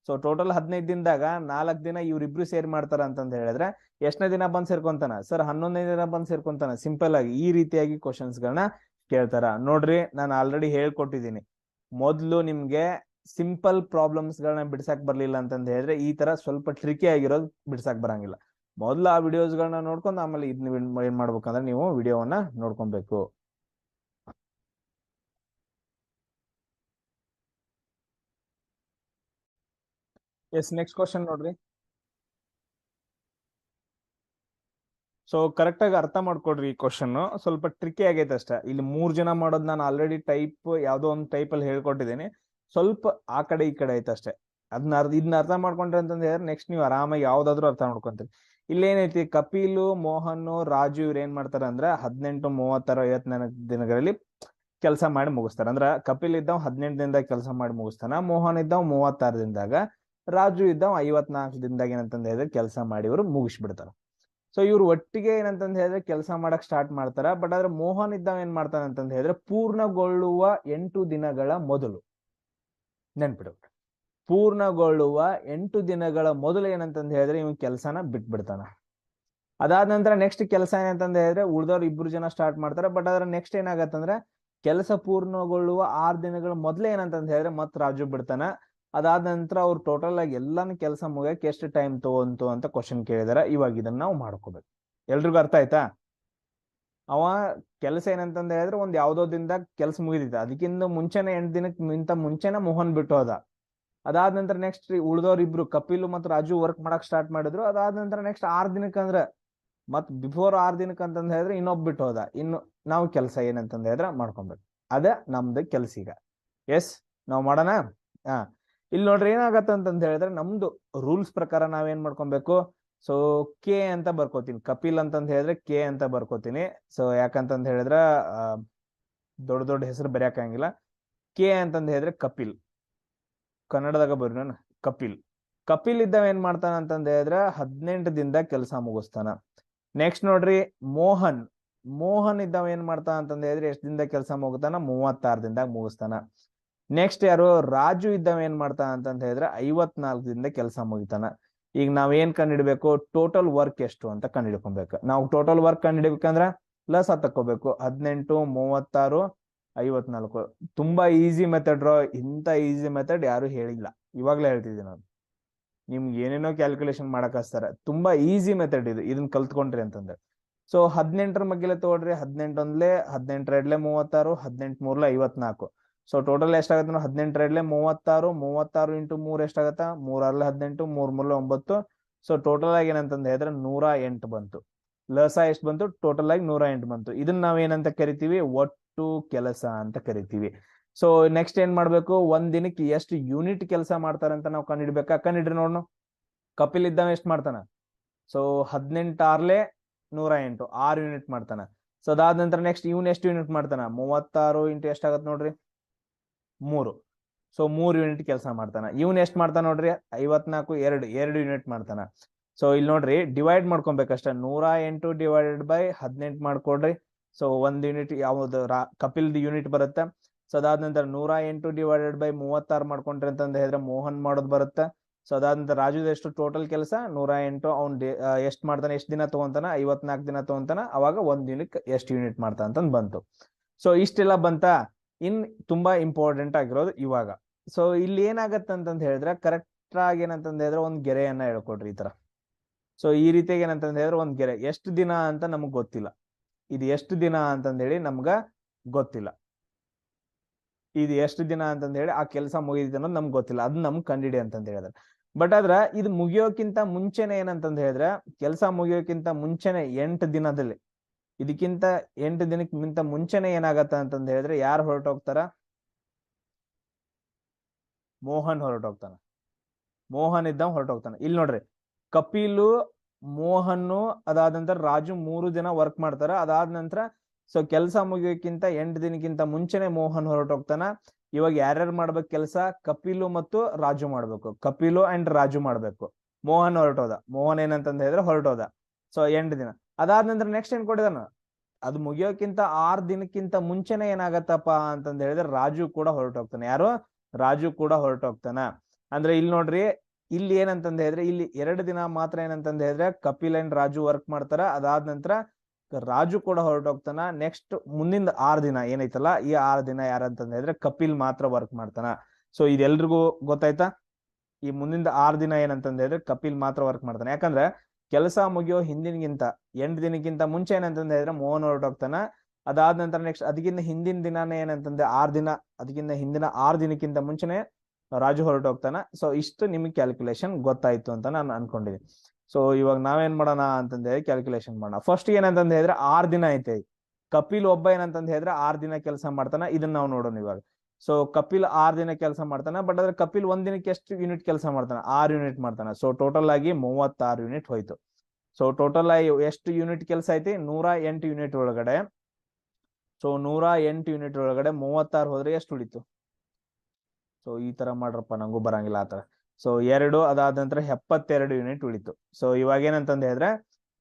A: ಸೊ ಟೋಟಲ್ 15 ದಿನದಾಗ 4 ದಿನ ಇವ್ರಿಬ್ರು ಸೇರಿ ಮಾಡ್ತಾರ ಅಂತಂದ್ ಹೇಳಿದ್ರೆ ಎಷ್ಟನೇ ದಿನ ಬಂದ್ ಸೇರ್ಕೊಂತಾನ ಸರ್ 11ನೇ ದಿನ ಬಂದ್ ಸೇರ್ಕೊಂತಾನ. ಸಿಂಪಲ್ ಆಗಿ ಈ ರೀತಿಯಾಗಿ ಕ್ವಶನ್ಸ್ ಗಳನ್ನ ಕೇಳ್ತಾರ. ನೋಡ್ರಿ ನಾನು ಆಲ್ರೆಡಿ ಹೇಳ್ಕೊಟ್ಟಿದ್ದೀನಿ, ಮೊದ್ಲು ನಿಮ್ಗೆ ಸಿಂಪಲ್ ಪ್ರಾಬ್ಲಮ್ಸ್ ಗಳನ್ನ ಬಿಡ್ಸಾಕ್ ಬರ್ಲಿಲ್ಲ ಅಂತಂದ್ ಹೇಳಿದ್ರೆ ಈ ತರ ಸ್ವಲ್ಪ ಟ್ರಿಕಿ ಆಗಿರೋದು ಬಿಡ್ಸಾಕ್ ಬರಂಗಿಲ್ಲ. ಮೊದ್ಲು ಆ ವಿಡಿಯೋಸ್ ಗಳನ್ನ ನೋಡ್ಕೊಂಡು ಆಮೇಲೆ ಇದನ್ನ ಏನ್ ಮಾಡ್ಬೇಕಂದ್ರೆ ನೀವು ವಿಡಿಯೋವನ್ನ ನೋಡ್ಕೊಬೇಕು. ಎಸ್, ನೆಕ್ಸ್ಟ್ ಕ್ವಶನ್ ನೋಡ್ರಿ. ಸೊ ಕರೆಕ್ಟ್ ಆಗಿ ಅರ್ಥ ಮಾಡ್ಕೊಡ್ರಿ, ಈ ಕ್ವಶನ್ ಸ್ವಲ್ಪ ಟ್ರಿಕಿ ಆಗೈತೆ ಅಷ್ಟ. ಇಲ್ಲಿ 3 ಜನ ಮಾಡೋದು ನಾನು ಆಲ್ರೆಡಿ ಟೈಪ್ ಯಾವ್ದೋ ಒಂದು ಟೈಪ್ ಅಲ್ಲಿ ಹೇಳ್ಕೊಟ್ಟಿದ್ದೀನಿ, ಸ್ವಲ್ಪ ಆ ಕಡೆ ಈ ಕಡೆ ಐತೆ ಅಷ್ಟೇ. ಇದನ್ನ ಅರ್ಥ ಮಾಡ್ಕೊಂಡ್ರೆ ಅಂತಂದ್ರೆ ನೆಕ್ಸ್ಟ್ ನೀವು ಆರಾಮಾಗಿ ಯಾವ್ದಾದ್ರು ಅರ್ಥ ಮಾಡ್ಕೊಂತೀರಿ. ಇಲ್ಲಿ ಏನೈತಿ, ಕಪಿಲು, ಮೋಹನ್, ರಾಜು ಇವ್ರು ಏನ್ ಮಾಡ್ತಾರ ಅಂದ್ರೆ 18, 36, 54 ದಿನಗಳಲ್ಲಿ ಕೆಲಸ ಮಾಡಿ ಮುಗಿಸ್ತಾರ. ಅಂದ್ರ ಕಪಿಲ್ ಇದ್ದಾವ್ 18 ದಿನದಾಗ ಕೆಲಸ ಮಾಡಿ ಮುಗಿಸ್ತಾನ, ಮೋಹನ್ ಇದ್ದಾವ್ 36 ದಿನದಾಗ, ರಾಜು ಇದ್ದಾವ್ 54 ದಿನದಾಗ ಏನಂತಂದ ಹೇಳಿದ್ರೆ ಕೆಲಸ ಮಾಡಿ ಇವರು ಮುಗಿಸ್ಬಿಡ್ತಾರ. ಸೊ ಇವ್ರು ಒಟ್ಟಿಗೆ ಏನಂತಂದ್ ಹೇಳಿದ್ರೆ ಕೆಲಸ ಮಾಡಕ್ ಸ್ಟಾರ್ಟ್ ಮಾಡ್ತಾರ. ಬಟ್ ಆದ್ರೆ ಮೋಹನ್ ಇದ್ದಾವ ಏನ್ ಮಾಡ್ತಾನ ಅಂತಂದ್ ಹೇಳಿದ್ರೆ ಪೂರ್ಣಗೊಳ್ಳುವ 8 ದಿನಗಳ ಮೊದಲು, ನೆನ್ಪಿಡ್ಬೇಕು, ಪೂರ್ಣಗೊಳ್ಳುವ 8 ದಿನಗಳ ಮೊದಲು ಏನಂತಂದ್ ಹೇಳಿದ್ರೆ ಇವ್ ಕೆಲಸನ ಬಿಟ್ಬಿಡ್ತಾನ. ಅದಾದ ನಂತರ ನೆಕ್ಸ್ಟ್ ಕೆಲಸ ಏನಂತಂದ್ ಹೇಳಿದ್ರೆ ಉಳ್ದವ್ರು 2 ಜನ ಸ್ಟಾರ್ಟ್ ಮಾಡ್ತಾರೆ. ಬಟ್ ಅದ್ರ ನೆಕ್ಸ್ಟ್ ಏನಾಗತ್ತಂದ್ರೆ ಕೆಲಸ ಪೂರ್ಣಗೊಳ್ಳುವ 6 ದಿನಗಳ ಮೊದ್ಲೇ ಏನಂತಂದ್ ಹೇಳಿದ್ರೆ ಮತ್ ರಾಜು ಬಿಡ್ತಾನ. ಅದಾದ ನಂತರ ಅವ್ರು ಟೋಟಲ್ ಆಗಿ ಎಲ್ಲಾನು ಕೆಲಸ ಮುಗಿಯಕ್ಕೆ ಎಷ್ಟು ಟೈಮ್ ತಗೊಂತು ಅಂತ ಕ್ವಶನ್ ಕೇಳಿದಾರೆ. ಇವಾಗ ಇದನ್ನ ನಾವು ಮಾಡ್ಕೋಬೇಕು. ಎಲ್ರಿಗೂ ಅರ್ಥ ಆಯ್ತಾ? ಅವ ಕೆಲಸ ಏನಂತಂದ ಹೇಳಿದ್ರೆ ಒಂದ್ ಯಾವ್ದೋ ದಿನದಾಗ ಕೆಲಸ ಮುಗಿದಿತ್ತ, ಅದಕ್ಕಿಂತ ಮುಂಚೆನೆ 8 ದಿನಕ್ಕೆ ಮುಂಚೆನೆ ಮೋಹನ್ ಬಿಟ್ಟು ಹೋದ. ಅದಾದ ನಂತರ ನೆಕ್ಸ್ಟ್ ಉಳ್ದವ್ರ ಇಬ್ರು ಕಪಿಲ್ ಮತ್ತು ರಾಜು ವರ್ಕ್ ಮಾಡಕ್ ಸ್ಟಾರ್ಟ್ ಮಾಡಿದ್ರು. ಅದಾದ ನಂತರ ನೆಕ್ಸ್ಟ್ 6 ದಿನಕ್ಕೆ ಅಂದ್ರೆ ಮತ್ ಬಿಫೋರ್ 6 ದಿನಕ್ಕೆ ಅಂತಂದ ಹೇಳಿದ್ರೆ ಇನ್ನೊಬ್ ಬಿಟ್ಟು ಹೋದ. ಇನ್ನು ನಾವು ಕೆಲಸ ಏನಂತಂದ ಹೇಳಿದ್ರೆ ಮಾಡ್ಕೊಬೇಕು. ಅದ ನಮ್ದು ಕೆಲ್ಸ ಈಗ. ಎಸ್, ನಾವ್ ಮಾಡೋಣ. ಹಾ, ಇಲ್ಲಿ ನೋಡ್ರಿ ಏನಾಗತ್ತ ಅಂತಂದ ಹೇಳಿದ್ರೆ ನಮ್ದು ರೂಲ್ಸ್ ಪ್ರಕಾರ ನಾವೇನ್ ಮಾಡ್ಕೊಬೇಕು. ಸೊ ಕೆ ಅಂತ ಬರ್ಕೋತೀನಿ, ಕಪಿಲ್ ಅಂತಂದ ಹೇಳಿದ್ರೆ ಕೆ ಅಂತ ಬರ್ಕೋತೀನಿ. ಸೊ ಯಾಕಂತಂದ ಹೇಳಿದ್ರ ದೊಡ್ಡ ದೊಡ್ಡ ಹೆಸರು ಬರೆಯಕ್ಕಾಗಿಲ್ಲ. ಕೆ ಅಂತಂದ ಹೇಳಿದ್ರೆ ಕಪಿಲ್, ಕನ್ನಡದಾಗ ಬರ್ರಿ ನಾನು ಕಪಿಲ್. ಕಪಿಲ್ ಇದ್ದಾವ ಏನ್ ಮಾಡ್ತಾನ ಅಂತಂದ ಹೇಳಿದ್ರೆ 18 ದಿನದಾಗ ಕೆಲಸ ಮುಗಿಸ್ತಾನ. ನೆಕ್ಸ್ಟ್ ನೋಡ್ರಿ ಮೋಹನ್, ಮೋಹನ್ ಇದ್ದಾವ ಏನ್ ಮಾಡ್ತಾನ ಅಂತಂದ ಹೇಳಿದ್ರೆ ಎಷ್ಟ್ ದಿನದಾಗ ಕೆಲಸ ಮುಗಿತಾನ, 36 ದಿನದಾಗ ಮುಗಿಸ್ತಾನ. ನೆಕ್ಸ್ಟ್ ಯಾರು ರಾಜು ಇದ್ದಾವ ಏನ್ ಮಾಡ್ತಾನ ಅಂತಂದ ಹೇಳಿದ್ರೆ 54 ದಿನದ ಕೆಲಸ ಮುಗಿತಾನ. ಈಗ ನಾವ್ ಏನ್ ಕಂಡಿಡ್ಬೇಕು, ಟೋಟಲ್ ವರ್ಕ್ ಎಷ್ಟು ಅಂತ ಕಂಡಿಡ್ಕೊಬೇಕು. ನಾವು ಟೋಟಲ್ ವರ್ಕ್ ಕಂಡಿಡ್ಬೇಕಂದ್ರ ಪ್ಲಸ್ ತಕೋಬೇಕು. 18, 36, 54. ತುಂಬಾ ಈಸಿ ಮೆಥಡ್ ರೋ. ಇಂತ ಈಸಿ ಮೆಥಡ್ ಯಾರು ಹೇಳಿಲ್ಲ, ಇವಾಗ್ಲೇ ಹೇಳ್ತಿದ್ದೀನಿ ನಾನು. ನಿಮ್ಗೆ ಏನೇನೋ ಕ್ಯಾಲ್ಕುಲೇಷನ್ ಮಾಡಕ್ ಹಚ್ತಾರ. ತುಂಬಾ ಈಸಿ ಮೆಥಡ್ ಇದು, ಇದನ್ನ ಕಲ್ತ್ಕೊಂಡ್ರಿ ಅಂತಂದ್ರೆ. ಸೊ 18ರ ಮಗ್ಗಿಲೆ ತಗೊಳ್ರಿ. 18 ಒಂದ್ಲೆ 18 ಎರಡ್ಲೆ 36, 18 ಮೂರ್ಲೆ 54. ಸೊ ಟೋಟಲ್ ಎಷ್ಟಾಗತ್ತೆ ನೋಡಿ, 18 ಎರಡ್ಲೆ 36, 36 ಇಂಟು 3 ಎಷ್ಟಾಗತ್ತ, 3 6ಲೆ 18, 3 ಮೂರ್ಲೆ 9. ಸೊ ಟೋಟಲ್ ಆಗಿ ಏನಂತಂದ ಹೇಳಿದ್ರೆ 108 ಬಂತು. ಲಸ ಎಷ್ಟು ಬಂತು, ಟೋಟಲ್ ಆಗಿ 108 ಬಂತು. ಇದನ್ನ ನಾವ್ ಏನಂತ ಕರಿತೀವಿ, ಒಟ್ಟು ಕೆಲಸ ಅಂತ ಕರಿತೀವಿ. ಸೊ ನೆಕ್ಸ್ಟ್ ಏನ್ ಮಾಡ್ಬೇಕು, ಒಂದ್ ದಿನಕ್ಕೆ ಎಷ್ಟು ಯೂನಿಟ್ ಕೆಲಸ ಮಾಡ್ತಾರ ಅಂತ ನಾವು ಕಂಡಿಡ್ಬೇಕಾ. ಕಂಡಿಡ್ರಿ ನೋಡ್ನು. ಕಪಿಲ್ ಇದ್ದಾವ ಎಷ್ಟ್ ಮಾಡ್ತಾನ, ಸೊ 18 6ಲೆ 108, 6 ಯೂನಿಟ್ ಮಾಡ್ತಾನ. ಸೊ ಅದಾದ ನಂತರ ನೆಕ್ಸ್ಟ್ ಇವನ್ ಎಷ್ಟು ಯೂನಿಟ್ ಮಾಡ್ತಾನ, 36 ಇಂಟು ಎಷ್ಟಾಗತ್ ನೋಡ್ರಿ 3. ಸೊ 3 ಯೂನಿಟ್ ಕೆಲಸ ಮಾಡ್ತಾನ. ಇವನ್ ಎಷ್ಟ್ ಮಾಡ್ತಾನ ನೋಡ್ರಿ 54, 2 ಯೂನಿಟ್ ಮಾಡ್ತಾನ. ಸೊ ಇಲ್ಲಿ ನೋಡ್ರಿ ಡಿವೈಡ್ ಮಾಡ್ಕೊಬೇಕಷ್ಟ. 108 ಡಿವೈಡೆಡ್ ಬೈ 18 ಮಾಡ್ಕೊಡ್ರಿ. ಸೊ 1 ಯೂನಿಟ್ ಯಾವ್ದು ಕಪಿಲ್ದು ಯೂನಿಟ್ ಬರುತ್ತೆ. ಸೊ ಅದಾದ ನಂತರ 108 ಡಿವೈಡೆಡ್ ಬೈ 36 ಮಾಡ್ಕೊಂಡ್ರಿ ಅಂತಂದ ಹೇಳಿದ್ರೆ ಮೋಹನ್ ಮಾಡೋದು ಬರುತ್ತೆ. ಸೊ ಅದಾದ ನಂತರ ರಾಜುದ ಎಷ್ಟು ಟೋಟಲ್ ಕೆಲಸ 108, ಅವ್ನ್ ಎಷ್ಟ್ ಮಾಡ್ತಾನೆ, ಎಷ್ಟ್ ದಿನ ತಗೊಂತಾನ, 54 ದಿನ ತಗೊಂತಾನ. ಅವಾಗ 1 ಯೂನಿಟ್ ಎಷ್ಟು ಯೂನಿಟ್ ಮಾಡ್ತಾನ ಅಂತಂದ್ ಬಂತು. ಸೊ ಇಷ್ಟೆಲ್ಲ ಬಂತ. ಇನ್ ತುಂಬಾ ಇಂಪಾರ್ಟೆಂಟ್ ಆಗಿರೋದು ಇವಾಗ. ಸೊ ಇಲ್ಲಿ ಏನಾಗತ್ತ ಅಂತಂದ ಹೇಳಿದ್ರೆ ಕರೆಕ್ಟ್ ಆಗಿ ಏನಂತಂದ ಹೇಳಿದ್ರೆ ಒಂದ್ ಗೆರೆಯನ್ನ ಹೇಳ್ಕೊಡ್ರಿ ಈ ತರ. ಸೊ ಈ ರೀತಿಯಾಗಿ ಏನಂತಂದ ಹೇಳಿದ್ರೆ ಒಂದ್ ಗೆರೆ ಎಷ್ಟು ದಿನ ಅಂತ ನಮಗ್ ಗೊತ್ತಿಲ್ಲ. ಇದು ಎಷ್ಟು ದಿನ ಅಂತಂದ ಹೇಳಿ ನಮ್ಗ ಗೊತ್ತಿಲ್ಲ. ಇದು ಎಷ್ಟು ದಿನ ಅಂತಂದ ಹೇಳಿ ಆ ಕೆಲಸ ಮುಗಿದಿದೆ ಅನ್ನೋದು ನಮ್ಗೆ ಗೊತ್ತಿಲ್ಲ. ಅದು ನಮ್ಗೆ ಕಂಡಿಡಿ ಅಂತಂದ ಹೇಳಿದ್ರೆ. ಬಟ್ ಆದ್ರ ಇದು ಮುಗಿಯೋಕ್ಕಿಂತ ಮುಂಚೆನೆ ಏನಂತಂದ ಹೇಳಿದ್ರೆ, ಕೆಲಸ ಮುಗಿಯೋಕ್ಕಿಂತ ಮುಂಚೆನೆ 8 ದಿನದಲ್ಲಿ, ಇದಕ್ಕಿಂತ 8 ದಿನಕ್ಕಿಂತ ಮುಂಚೆನೆ ಏನಾಗತ್ತ ಅಂತಂದ ಹೇಳಿದ್ರೆ ಯಾರು ಹೊರಟೋಗ್ತಾರ, ಮೋಹನ್ ಹೊರಟೋಗ್ತಾನ. ಮೋಹನ್ ಇದ್ದ ಹೊರಟೋಗ್ತಾನ. ಇಲ್ಲಿ ನೋಡ್ರಿ ಕಪಿಲು, ಮೋಹನ್, ಅದಾದ ನಂತರ ರಾಜು 3 ದಿನ ವರ್ಕ್ ಮಾಡ್ತಾರ. ಅದಾದ ನಂತರ ಸೊ ಕೆಲಸ ಮುಗಿಯೋಕ್ಕಿಂತ 8 ದಿನಕ್ಕಿಂತ ಮುಂಚೆನೆ ಮೋಹನ್ ಹೊರಟೋಗ್ತಾನ. ಇವಾಗ ಯಾರ್ಯಾರು ಮಾಡ್ಬೇಕು ಕೆಲಸ, ಕಪಿಲು ಮತ್ತು ರಾಜು ಮಾಡ್ಬೇಕು. ಕಪಿಲು ಅಂಡ್ ರಾಜು ಮಾಡ್ಬೇಕು. ಮೋಹನ್ ಹೊರಟೋದ. ಮೋಹನ್ ಏನಂತಂದ ಹೇಳಿದ್ರೆ ಹೊರಟೋದ. ಸೊ 8 ದಿನ. ಅದಾದ ನಂತರ ನೆಕ್ಸ್ಟ್ ಏನ್ ಕೊಟ್ಟಿದಾನ, ಅದು ಮುಗಿಯೋಕ್ಕಿಂತ 6 ದಿನಕ್ಕಿಂತ ಮುಂಚೆನೆ ಏನಾಗತ್ತಪ್ಪ ಅಂತಂದ ಹೇಳಿದ್ರೆ ರಾಜು ಕೂಡ ಹೊರಟೋಗ್ತಾನೆ. ಯಾರು, ರಾಜು ಕೂಡ ಹೊರಟೋಗ್ತಾನ. ಅಂದ್ರೆ ಇಲ್ಲಿ ನೋಡ್ರಿ, ಇಲ್ಲಿ ಏನಂತಂದ ಹೇಳಿದ್ರೆ ಇಲ್ಲಿ 2 ದಿನ ಮಾತ್ರ ಏನಂತಂದ ಹೇಳಿದ್ರೆ ಕಪಿಲ್ ಅಂಡ್ ರಾಜು ವರ್ಕ್ ಮಾಡ್ತಾರ. ಅದಾದ ನಂತರ ರಾಜು ಕೂಡ ಹೊರಟೋಗ್ತಾನ. ನೆಕ್ಸ್ಟ್ ಮುಂದಿನ 6 ದಿನ ಏನೈತಲ್ಲ, ಈ 6 ದಿನ ಯಾರಂತಂದ ಹೇಳಿದ್ರೆ ಕಪಿಲ್ ಮಾತ್ರ ವರ್ಕ್ ಮಾಡ್ತಾನ. ಸೊ ಇದೆಲ್ರಿಗೂ ಗೊತ್ತಾಯ್ತಾ? ಈ ಮುಂದಿನ 6 ದಿನ ಏನಂತಂದ ಹೇಳಿದ್ರೆ ಕಪಿಲ್ ಮಾತ್ರ ವರ್ಕ್ ಮಾಡ್ತಾನೆ. ಯಾಕಂದ್ರೆ ಕೆಲಸ ಮುಗಿಯೋ ಹಿಂದಿನಗಿಂತ 8 ದಿನಕ್ಕಿಂತ ಮುಂಚೆ ಏನಂತಂದ ಹೇಳಿದ್ರೆ ಮೋಹನ್ ಹೊರಟೋಗ್ತಾನ. ಅದಾದ ನಂತರ ನೆಕ್ಸ್ಟ್ ಅದಕ್ಕಿಂತ ಹಿಂದಿನ ದಿನಾನೇ ಏನಂತಂದ್ರೆ 6 ದಿನ, ಅದಕ್ಕಿಂತ ಹಿಂದಿನ 6 ದಿನಕ್ಕಿಂತ ಮುಂಚೆನೆ ರಾಜು ಹೊರಟೋಗ್ತಾನ. ಸೊ ಇಷ್ಟು ನಿಮಗೆ ಕ್ಯಾಲ್ಕುಲೇಷನ್ ಗೊತ್ತಾಯ್ತು ಅಂತ ನಾನು ಅನ್ಕೊಂಡಿದ್ದೀನಿ. ಸೊ ಇವಾಗ ನಾವೇನ್ ಮಾಡೋಣ ಅಂತಂದ ಹೇಳಿ ಕ್ಯಾಲ್ಕುಲೇಷನ್ ಮಾಡೋಣ. ಫಸ್ಟ್ ಏನಂತಂದ ಹೇಳಿದ್ರೆ 6 ದಿನ ಐತೆ. ಕಪಿಲ್ ಒಬ್ಬ ಏನಂತಂದ ಹೇಳಿದ್ರೆ 6 ದಿನ ಕೆಲಸ ಮಾಡ್ತಾನ. ಇದನ್ನ ನಾವು ನೋಡೋಣ ಇವಾಗ. ಸೊ ಕಪಿಲ್ 6 ದಿನ ಕೆಲಸ ಮಾಡ್ತಾನ. ಬಟ್ ಆದ್ರೆ ಕಪಿಲ್ ಒಂದ್ ದಿನಕ್ಕೆ ಎಷ್ಟು ಯೂನಿಟ್ ಕೆಲಸ ಮಾಡ್ತಾನ? 6 ಯೂನಿಟ್ ಮಾಡ್ತಾನ. ಸೊ ಟೋಟಲ್ ಆಗಿ 36 ಯೂನಿಟ್ ಹೋಯ್ತು. ಸೊ ಟೋಟಲ್ ಆಗಿ ಎಷ್ಟು ಯೂನಿಟ್ ಕೆಲಸ ಐತಿ? 108 ಯೂನಿಟ್ ಒಳಗಡೆ. ಸೊ 108 ಯೂನಿಟ್ ಒಳಗಡೆ 36 ಹೋದ್ರೆ ಎಷ್ಟು ಉಳಿತು? ಸೊ ಈ ತರ ಮಾಡ್ರಪ್ಪ, ನಂಗೂ ಬರಂಗಿಲ್ಲ ಆತರ. ಸೊ 2, ಅದಾದ ನಂತರ 72 ಯೂನಿಟ್ ಉಳಿತು. ಸೊ ಇವಾಗ ಏನಂತಂದ ಹೇಳಿದ್ರೆ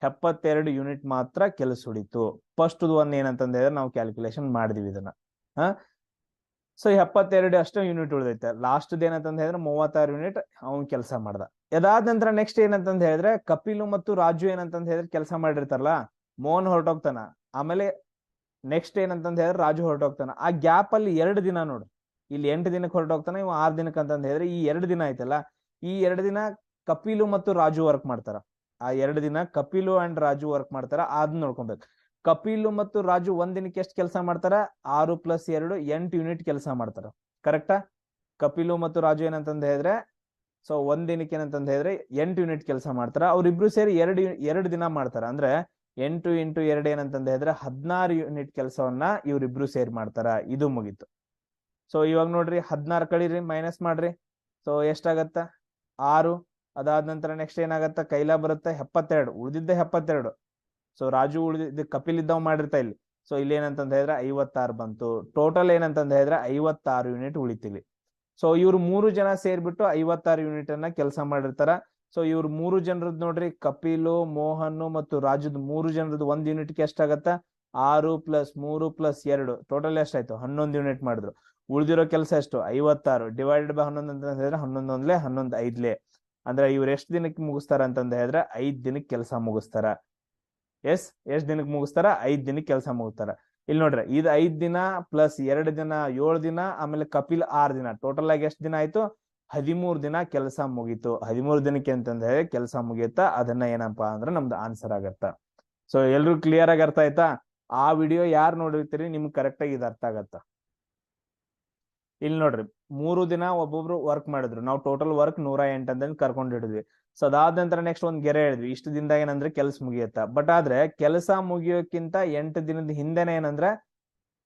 A: 72 ಯೂನಿಟ್ ಮಾತ್ರ ಕೆಲಸ ಉಳಿತು. ಫಸ್ಟ್ ಒಂದ್ ಏನಂತಂದ ಹೇಳಿದ್ರೆ ನಾವು ಕ್ಯಾಲ್ಕುಲೇಷನ್ ಮಾಡಿದ್ವಿ ಇದನ್ನ. ಸೊ 72 ಅಷ್ಟೇ ಯೂನಿಟ್ ಉಳಿದೈತೆ. ಲಾಸ್ಟ್ ಏನಂತಂದ ಹೇಳಿದ್ರೆ 36 ಯೂನಿಟ್ ಅವ್ನ್ ಕೆಲಸ ಮಾಡ್ದ. ಅದಾದ ನಂತರ ನೆಕ್ಸ್ಟ್ ಏನಂತಂದ ಹೇಳಿದ್ರೆ ಕಪಿಲು ಮತ್ತು ರಾಜು ಏನಂತಂದ ಹೇಳಿದ್ರೆ ಕೆಲಸ ಮಾಡಿರ್ತಾರಲ್ಲ, ಮೋಹನ್ ಹೊರಟೋಗ್ತಾನ. ಆಮೇಲೆ ನೆಕ್ಸ್ಟ್ ಏನಂತಂದ ಹೇಳಿದ್ರೆ ರಾಜು ಹೊರಟೋಗ್ತಾನ. ಆ ಗ್ಯಾಪ್ ಅಲ್ಲಿ 2 ದಿನ ನೋಡು, ಇಲ್ಲಿ 8 ದಿನಕ್ಕೆ ಹೊರಟೋಗ್ತಾನೆ, ಇವ್ 6 ದಿನಕ್ಕೆ ಅಂತಂದ ಹೇಳಿದ್ರೆ ಈ 2 ದಿನ ಐತಲ್ಲ, ಈ 2 ದಿನ ಕಪಿಲು ಮತ್ತು ರಾಜು ವರ್ಕ್ ಮಾಡ್ತಾರ. ಆ 2 ದಿನ ಕಪಿಲು ಅಂಡ್ ರಾಜು ವರ್ಕ್ ಮಾಡ್ತಾರ. ಅದನ್ನ ನೋಡ್ಕೊಬೇಕು. ಕಪಿಲು ಮತ್ತು ರಾಜು ಒಂದ್ ದಿನಕ್ಕೆ ಎಷ್ಟು ಕೆಲಸ ಮಾಡ್ತಾರ? 6 + 2 8 ಯೂನಿಟ್ ಕೆಲಸ ಮಾಡ್ತಾರ. ಕರೆಕ್ಟಾ? ಕಪಿಲು ಮತ್ತು ರಾಜು ಏನಂತಂದ ಹೇಳಿದ್ರೆ ಸೊ ಒಂದ್ ದಿನಕ್ಕೆ ಏನಂತಂದ ಹೇಳಿದ್ರೆ 8 ಯೂನಿಟ್ ಕೆಲಸ ಮಾಡ್ತಾರ. ಅವ್ರಿಬ್ರು ಸೇರಿ 2 ದಿನ ಮಾಡ್ತಾರ. ಅಂದ್ರೆ 8 × 2 ಏನಂತಂದ ಹೇಳಿದ್ರೆ 16 ಯೂನಿಟ್ ಕೆಲಸವನ್ನ ಇವ್ರಿಬ್ರು ಸೇರಿ ಮಾಡ್ತಾರ. ಇದು ಮುಗೀತು. ಸೊ ಇವಾಗ ನೋಡ್ರಿ, 16 ಕಳೀರಿ, ಮೈನಸ್ ಮಾಡ್ರಿ. ಸೊ ಎಷ್ಟಾಗತ್ತ? 6. ಅದಾದ ನಂತರ ನೆಕ್ಸ್ಟ್ ಏನಾಗತ್ತ? ಕೈಲ ಬರುತ್ತೆ 72, ಉಳಿದಿದ್ದೆ 72. ಸೊ ರಾಜು ಉಳಿದಿದ್ದ ಕಪಿಲ್ ಇದ್ದವ್ ಮಾಡಿರ್ತಾ ಇಲ್ಲಿ. ಸೊ ಇಲ್ಲಿ ಏನಂತಂದ ಹೇಳಿದ್ರೆ 56 ಬಂತು. ಟೋಟಲ್ ಏನಂತಂದ ಹೇಳಿದ್ರೆ 56 ಯೂನಿಟ್ ಉಳಿತಿಲಿ. ಸೊ ಇವ್ರು 3 ಜನ ಸೇರ್ಬಿಟ್ಟು 56 ಯೂನಿಟ್ ಅನ್ನ ಕೆಲಸ ಮಾಡಿರ್ತಾರ. ಸೊ ಇವ್ರು 3 ಜನರದ್ ನೋಡ್ರಿ, ಕಪಿಲು, ಮೋಹನ್ ಮತ್ತು ರಾಜುದ್ 3 ಜನರದ್ದು 1 ಯೂನಿಟ್ಗೆ ಎಷ್ಟಾಗತ್ತ? 6 + 3 + 2 ಟೋಟಲ್ ಎಷ್ಟಾಯ್ತು? 11 ಯೂನಿಟ್ ಮಾಡಿದ್ರು. ಉಳಿದಿರೋ ಕೆಲಸ ಎಷ್ಟು? 56 ಡಿವೈಡೆಡ್ ಬೈ 11 ಅಂತ ಹೇಳಿದ್ರೆ 11 1 11 5 ಅಂದ್ರೆ ಇವ್ರು ಎಷ್ಟು ದಿನಕ್ಕೆ ಮುಗಿಸ್ತಾರ ಅಂತಂದ ಹೇಳಿದ್ರೆ 5 ದಿನಕ್ಕೆ ಕೆಲಸ ಮುಗಿಸ್ತಾರ. ಎಷ್ಟ್ ದಿನಕ್ಕೆ ಮುಗಿಸ್ತಾರ? 5 ದಿನಕ್ಕೆ ಕೆಲಸ ಮುಗಿಸ್ತಾರ. ಇಲ್ಲಿ ನೋಡ್ರಿ, ಇದು 5 ದಿನ ಪ್ಲಸ್ 2 ದಿನ 7 ದಿನ, ಆಮೇಲೆ ಕಪಿಲ್ 6 ದಿನ, ಟೋಟಲ್ ಆಗಿ ಎಷ್ಟು ದಿನ ಆಯ್ತು? 13 ದಿನ ಕೆಲಸ ಮುಗೀತು. 13 ದಿನಕ್ಕೆ ಅಂತಂದ ಹೇಳಿ ಕೆಲಸ ಮುಗಿಯುತ್ತಾ. ಅದನ್ನ ಏನಪ್ಪಾ ಅಂದ್ರೆ ನಮ್ದು ಆನ್ಸರ್ ಆಗತ್ತ. ಸೊ ಎಲ್ರು ಕ್ಲಿಯರ್ ಆಗಿ ಅರ್ಥ ಆಯ್ತಾ? ಆ ವಿಡಿಯೋ ಯಾರು ನೋಡಿರ್ತೀರಿ ನಿಮ್ಗೆ ಕರೆಕ್ಟ್ ಆಗಿ ಇದು ಅರ್ಥ ಆಗತ್ತ. ಇಲ್ಲಿ ನೋಡ್ರಿ, 3 ದಿನ ಒಬ್ಬೊಬ್ರು ವರ್ಕ್ ಮಾಡಿದ್ರು. ನಾವು ಟೋಟಲ್ ವರ್ಕ್ 108 ಅಂತ ಕರ್ಕೊಂಡಿದ್ವಿ. ಸೊ ಅದಾದ ನಂತರ ನೆಕ್ಸ್ಟ್ ಒಂದ್ ಗೆರೆ ಹೇಳಿದ್ವಿ, ಇಷ್ಟು ದಿನದಾಗ ಏನಂದ್ರೆ ಕೆಲಸ ಮುಗಿಯತ್ತ. ಬಟ್ ಆದ್ರೆ ಕೆಲಸ ಮುಗಿಯೋಕ್ಕಿಂತ 8 ದಿನದ ಹಿಂದೆನೆ ಏನಂದ್ರೆ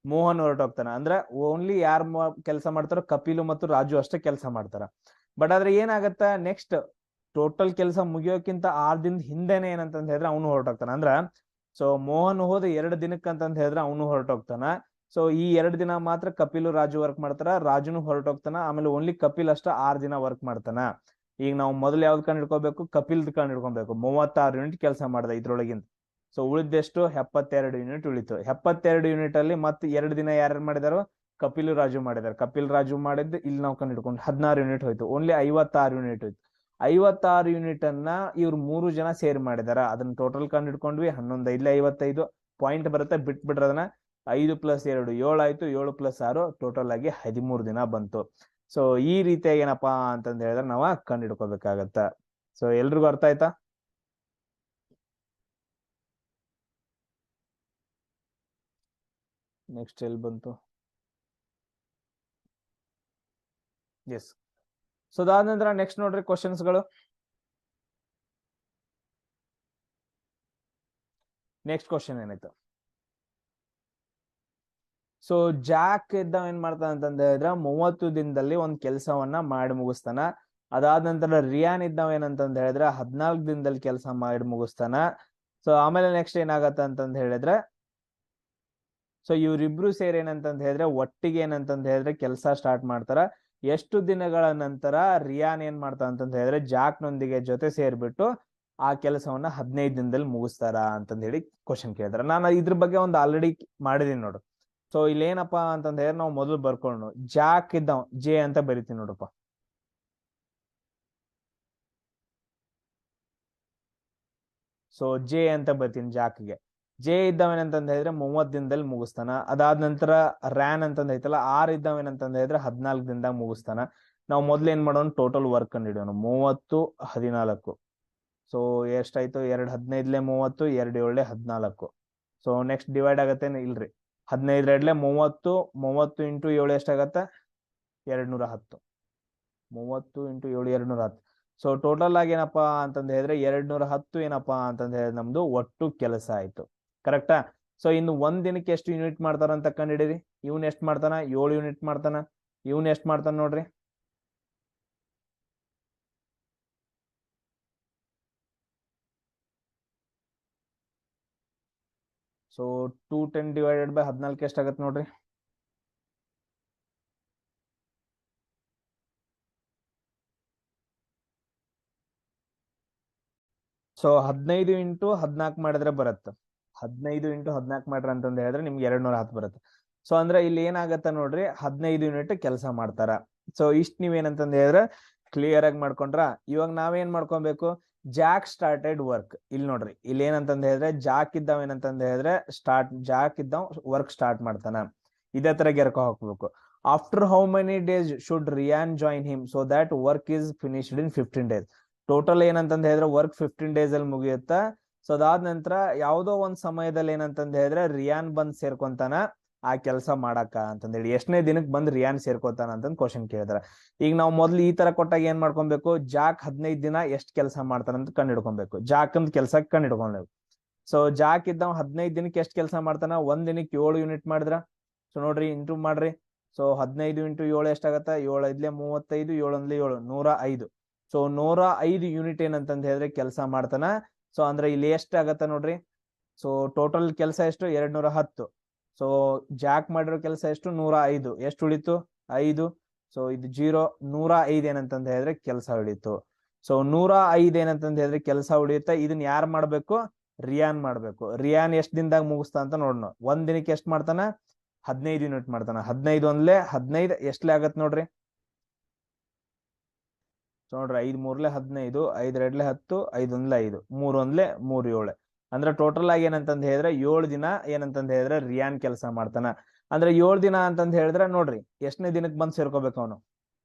A: ಮೋಹನ್ ಹೊರಟೋಗ್ತಾನ. ಅಂದ್ರೆ ಓನ್ಲಿ ಯಾರು ಕೆಲಸ ಮಾಡ್ತಾರೋ ಕಪಿಲು ಮತ್ತು ರಾಜು ಅಷ್ಟೇ ಕೆಲಸ ಮಾಡ್ತಾರ. ಬಟ್ ಆದ್ರೆ ಏನಾಗತ್ತ, ನೆಕ್ಸ್ಟ್ ಟೋಟಲ್ ಕೆಲಸ ಮುಗಿಯೋಕ್ಕಿಂತ 6 ದಿನದ ಹಿಂದೆನೆ ಏನಂತಂದ ಹೇಳಿದ್ರೆ ಅವನು ಹೊರಟೋಗ್ತಾನ. ಅಂದ್ರ ಸೊ ಮೋಹನ್ ಹೋದ 2 ದಿನಕ್ಕೆ ಅಂತಂದ ಹೇಳಿದ್ರೆ ಅವನು ಹೊರಟೋಗ್ತಾನ. ಸೊ ಈ 2 ದಿನ ಮಾತ್ರ ಕಪಿಲು ರಾಜು ವರ್ಕ್ ಮಾಡ್ತಾರ. ರಾಜುನು ಹೊರಟೋಗ್ತಾನ. ಆಮೇಲೆ ಓನ್ಲಿ ಕಪಿಲ್ ಅಷ್ಟ 6 ದಿನ ವರ್ಕ್ ಮಾಡ್ತಾನ. ಈಗ ನಾವು ಮೊದಲು ಯಾವ್ದು ಕಂಡು ಹಿಡ್ಕೋಬೇಕು? ಕಪಿಲ್ದ್ ಕಂಡು ಹಿಡ್ಕೊಬೇಕು. 36 ಯೂನಿಟ್ ಕೆಲಸ ಮಾಡ್ದ ಇದ್ರೊಳಗಿಂದ. ಸೊ ಉಳಿದೆಷ್ಟು? 72 ಯೂನಿಟ್ ಉಳಿತು. 72 ಯೂನಿಟ್ ಅಲ್ಲಿ ಮತ್ತೆ 2 ದಿನ ಯಾರ್ಯಾರು ಮಾಡಿದಾರೋ? ಕಪಿಲು ರಾಜು ಮಾಡಿದಾರೆ. ಕಪಿಲ್ ರಾಜು ಮಾಡಿದ್ದು ಇಲ್ಲಿ ನಾವು ಕಂಡು ಹಿಡ್ಕೊಂಡು 16 ಯೂನಿಟ್ ಹೋಯ್ತು. ಓನ್ಲಿ 56 ಯೂನಿಟ್ ಹೋಯ್ತು. 56 ಯೂನಿಟ್ ಅನ್ನ ಇವ್ರು 3 ಜನ ಸೇರ್ ಮಾಡಿದಾರ. ಅದನ್ನ ಟೋಟಲ್ ಕಂಡು ಹಿಡ್ಕೊಂಡ್ವಿ. 11 5 55 ಪಾಯಿಂಟ್ ಬರುತ್ತೆ, ಬಿಟ್ಬಿಟ್ರೆ ಅದನ್ನ. 5 + 2 7 ಆಯ್ತು. 7 + 6 ಟೋಟಲ್ ಆಗಿ 13 ದಿನ ಬಂತು. ಸೊ ಈ ರೀತಿಯಾಗಿ ಏನಪ್ಪಾ ಅಂತಂದ ಹೇಳಿದ್ರೆ ನಾವ ಕಂಡು ಹಿಡ್ಕೋಬೇಕಾಗತ್ತ. ಸೊ ಎಲ್ರಿಗೂ ಅರ್ಥ ಆಯ್ತಾ? ನೆಕ್ಸ್ಟ್ ಎಲ್ಲಿ ಬಂತು? ಎಸ್. ಸೊ ಅದಾದ ನಂತರ ನೆಕ್ಸ್ಟ್ ನೋಡ್ರಿ ಕ್ವಶನ್ಸ್ಗಳು. ನೆಕ್ಸ್ಟ್ ಕ್ವಶನ್ ಏನಾಯ್ತು? ಸೊ ಜಾಕ್ ಇದ್ದಾವ ಏನ್ ಮಾಡ್ತಾನ ಅಂತಂದ ಹೇಳಿದ್ರೆ 30 ದಿನದಲ್ಲಿ ಒಂದ್ ಕೆಲ್ಸವನ್ನ ಮಾಡಿ ಮುಗಿಸ್ತಾನ. ಅದಾದ ನಂತರ ರಿಯಾನ್ ಇದ್ದಾವ ಏನಂತಂದ ಹೇಳಿದ್ರೆ 14 ದಿನದಲ್ಲಿ ಕೆಲಸ ಮಾಡಿ ಮುಗಿಸ್ತಾನ. ಸೊ ಆಮೇಲೆ ನೆಕ್ಸ್ಟ್ ಏನಾಗತ್ತ ಅಂತಂದ ಹೇಳಿದ್ರೆ, ಸೊ ಇವ್ರಿಬ್ರು ಸೇರಿ ಏನಂತಂದ ಹೇಳಿದ್ರೆ ಒಟ್ಟಿಗೆ ಏನಂತಂದ ಹೇಳಿದ್ರೆ ಕೆಲಸ ಸ್ಟಾರ್ಟ್ ಮಾಡ್ತಾರ. ಎಷ್ಟು ದಿನಗಳ ನಂತರ ರಿಯಾನ್ ಏನ್ ಮಾಡ್ತಾನ ಅಂತಂದ ಹೇಳಿದ್ರೆ ಜಾಕ್ ನೊಂದಿಗೆ ಜೊತೆ ಸೇರ್ಬಿಟ್ಟು ಆ ಕೆಲಸವನ್ನ 15 ದಿನದಲ್ಲಿ ಮುಗಿಸ್ತಾರ ಅಂತಂದ ಹೇಳಿ ಕ್ವಶನ್ ಕೇಳಿದಾರೆ. ನಾನು ಇದ್ರ ಬಗ್ಗೆ ಒಂದು ಆಲ್ರೆಡಿ ಮಾಡಿದೀನಿ ನೋಡು. ಸೊ ಇಲ್ಲಿ ಏನಪ್ಪಾ ಅಂತಂದ ಹೇಳಿದ್ರೆ ನಾವು ಮೊದಲು ಬರ್ಕೊಂಡು ಜಾಕ್ ಇದ್ದಾವ ಜೆ ಅಂತ ಬರಿತೀನಿ ನೋಡಪ್ಪ. ಸೊ ಜೆ ಅಂತ ಬರ್ತೀನಿ ಜಾಕ್ಗೆ. ಜೆ ಇದ್ದವೇನಂತಂದ ಹೇಳಿದ್ರೆ 30 ದಿನದಲ್ಲಿ ಮುಗಿಸ್ತಾನ. ಅದಾದ ನಂತರ ರ್ಯಾನ್ ಅಂತಂದ ಐತಲ್ಲ, ಆರ್ ಇದ್ದವೇನಂತಂದ ಹೇಳಿದ್ರೆ 14 ದಿನದಾಗ ಮುಗಿಸ್ತಾನ. ನಾವು ಮೊದ್ಲು ಏನ್ ಮಾಡೋಣ, ಟೋಟಲ್ ವರ್ಕ್ ಕಂಡು ಹಿಡಿಯೋಣ. 30 14. ಸೊ ಎಷ್ಟಾಯ್ತು, 2 15 30, 2 7 14. ಸೊ ನೆಕ್ಸ್ಟ್ ಡಿವೈಡ್ ಆಗತ್ತೇನು, ಇಲ್ರಿ. 15 2 30, 30 ಇಂಟು 7 ಎಷ್ಟಾಗತ್ತ, 210. 30 ಇಂಟು 7 210. ಸೊ ಟೋಟಲ್ ಆಗಿ ಏನಪ್ಪಾ ಅಂತಂದ ಹೇಳಿದ್ರೆ 210 ಏನಪ್ಪಾ ಅಂತಂದ ಹೇಳಿದ್ರೆ ನಮ್ದು ಒಟ್ಟು ಕೆಲಸ ಆಯ್ತು. ಕರೆಕ್ಟಾ? ಸೊ ಇನ್ನು ಒಂದ್ ದಿನಕ್ಕೆ ಎಷ್ಟು ಯೂನಿಟ್ ಮಾಡ್ತಾರ ಅಂತ ಕಂಡಿಡಿರಿ. ಇವ್ನ ಎಷ್ಟ್ ಮಾಡ್ತಾನ, 7 ಯೂನಿಟ್ ಮಾಡ್ತಾನ. ಇವ್ನ ಎಷ್ಟ್ ಮಾಡ್ತಾನ ನೋಡ್ರಿ. ಸೊ 210 ಡಿವೈಡೆಡ್ ಬೈ 14 ಎಷ್ಟಾಗತ್ತೆ ನೋಡ್ರಿ. ಸೊ 15 ಇಂಟು 14 ಮಾಡಿದ್ರೆ ಬರುತ್ತೆ. 15 ಇಂಟು 14 ಮಾಡ್ರಿ ಅಂತಂದ ಹೇಳಿದ್ರೆ ನಿಮ್ಗೆ 210 ಬರುತ್ತೆ. ಸೊ ಅಂದ್ರೆ ಇಲ್ಲಿ ಏನಾಗತ್ತ ನೋಡ್ರಿ, 15 ಯೂನಿಟ್ ಕೆಲಸ ಮಾಡ್ತಾರ. ಸೊ ಇಷ್ಟ ನೀವೇನಂತಂದ ಹೇಳಿದ್ರೆ ಕ್ಲಿಯರ್ ಆಗಿ ಮಾಡ್ಕೊಂಡ್ರ. ಇವಾಗ ನಾವೇನ್ ಮಾಡ್ಕೊಬೇಕು, ಜಾಕ್ ಸ್ಟಾರ್ಟೆಡ್ ವರ್ಕ್. ಇಲ್ಲಿ ನೋಡ್ರಿ, ಇಲ್ಲಿ ಏನಂತಂದ ಹೇಳಿದ್ರೆ ಜಾಕ್ ಇದ್ದಾವ ಏನಂತಂದ ಹೇಳಿದ್ರೆ ಜಾಕ್ ಇದ್ದಾವ್ ವರ್ಕ್ ಸ್ಟಾರ್ಟ್ ಮಾಡ್ತಾನ. ಇದೇ ತರ ಗೆರ್ಕೊ ಹಾಕ್ಬೇಕು. After how many days should Ryan join him so that work is finished in 15 days. Total ಏನಂತಂದ ಹೇಳಿದ್ರೆ ವರ್ಕ್ 15 days ಅಲ್ಲಿ ಮುಗಿಯುತ್ತ. ಸೊ ಅದಾದ ನಂತರ ಯಾವ್ದೋ ಒಂದ್ ಸಮಯದಲ್ಲಿ ಏನಂತಂದ ಹೇಳಿದ್ರೆ ರಿಯಾನ್ ಬಂದ್ ಸೇರ್ಕೊಂತಾನ ಆ ಕೆಲಸ ಮಾಡಾಕ ಅಂತಂದ ಹೇಳಿ. ಎಷ್ಟನೇ ದಿನಕ್ಕೆ ಬಂದ್ ರಿಯಾನ್ ಸೇರ್ಕೋತಾನ ಅಂತಂದ್ ಕ್ವಶನ್ ಕೇಳಿದಾರ. ಈಗ ನಾವು ಮೊದ್ಲು ಈ ತರ ಕೊಟ್ಟಾಗ ಏನ್ ಮಾಡ್ಕೊಬೇಕು, ಜಾಕ್ 15 ದಿನ ಎಷ್ಟ್ ಕೆಲಸ ಮಾಡ್ತಾನ ಅಂತ ಕಂಡು ಹಿಡ್ಕೊಬೇಕು. ಜಾಕ್ ಅಂದ್ ಕೆಲ್ಸ ಕಂಡು ಹಿಡ್ಕೊಂಡೇವು. ಸೊ ಜಾಕ್ ಇದ್ದಾವ 15 ದಿನಕ್ಕೆ ಎಷ್ಟ್ ಕೆಲಸ ಮಾಡ್ತಾನ, ಒಂದ್ ದಿನಕ್ಕೆ 7 ಯೂನಿಟ್ ಮಾಡಿದ್ರ. ಸೊ ನೋಡ್ರಿ, ಇಂಟು ಮಾಡ್ರಿ. ಸೊ 15 ಇಂಟು 7 ಎಷ್ಟಾಗತ್ತ, 7 5 35, 7 1 7 105. ಸೊ 105 ಯೂನಿಟ್ ಏನಂತಂದ ಹೇಳಿದ್ರೆ ಕೆಲಸ ಮಾಡ್ತಾನ. ಸೊ ಅಂದ್ರೆ ಇಲ್ಲಿ ಎಷ್ಟ ಆಗತ್ತ ನೋಡ್ರಿ. ಸೊ ಟೋಟಲ್ ಕೆಲಸ ಎಷ್ಟು, 210. ಸೊ ಜಾಕ್ ಮಾಡಿರೋ ಕೆಲಸ ಎಷ್ಟು, 105. ಎಷ್ಟು ಉಳಿತು, 5. ಸೊ ಇದು 0. 105 ಏನಂತಂದ ಹೇಳಿದ್ರೆ ಕೆಲಸ ಉಳಿತು. ಸೊ 105 ಏನಂತಂದ ಹೇಳಿದ್ರೆ ಕೆಲಸ ಉಳಿಯುತ್ತೆ. ಇದನ್ನ ಯಾರು ಮಾಡ್ಬೇಕು, ರಿಯಾನ್ ಮಾಡ್ಬೇಕು. ರಿಯಾನ್ ಎಷ್ಟ್ ದಿನದಾಗ ಮುಗಿಸ್ತಾ ಅಂತ ನೋಡೋಣ. ಒಂದ್ ದಿನಕ್ಕೆ ಎಷ್ಟ್ ಮಾಡ್ತಾನ, 15 ಯೂನಿಟ್ ಮಾಡ್ತಾನ. 15 ಒಂದ್ಲೆ 15 ಎಷ್ಟ್ಲೆ ಆಗತ್ ನೋಡ್ರಿ. ನೋಡ್ರಿ, 5 3 15, 5 2 10, 5 1 5, 3 1 3 7. ಅಂದ್ರೆ ಟೋಟಲ್ ಆಗಿ ಏನಂತಂದ ಹೇಳಿದ್ರೆ 7 ದಿನ ಏನಂತಂದ ಹೇಳಿದ್ರೆ ರಿಯಾನ್ ಕೆಲಸ ಮಾಡ್ತಾನ. ಅಂದ್ರೆ 7 ದಿನ ಅಂತಂದ ಹೇಳಿದ್ರೆ ನೋಡ್ರಿ, ಎಷ್ಟನೇ ದಿನಕ್ಕೆ ಬಂದ್ ಸೇರ್ಕೋಬೇಕು ಅವನು,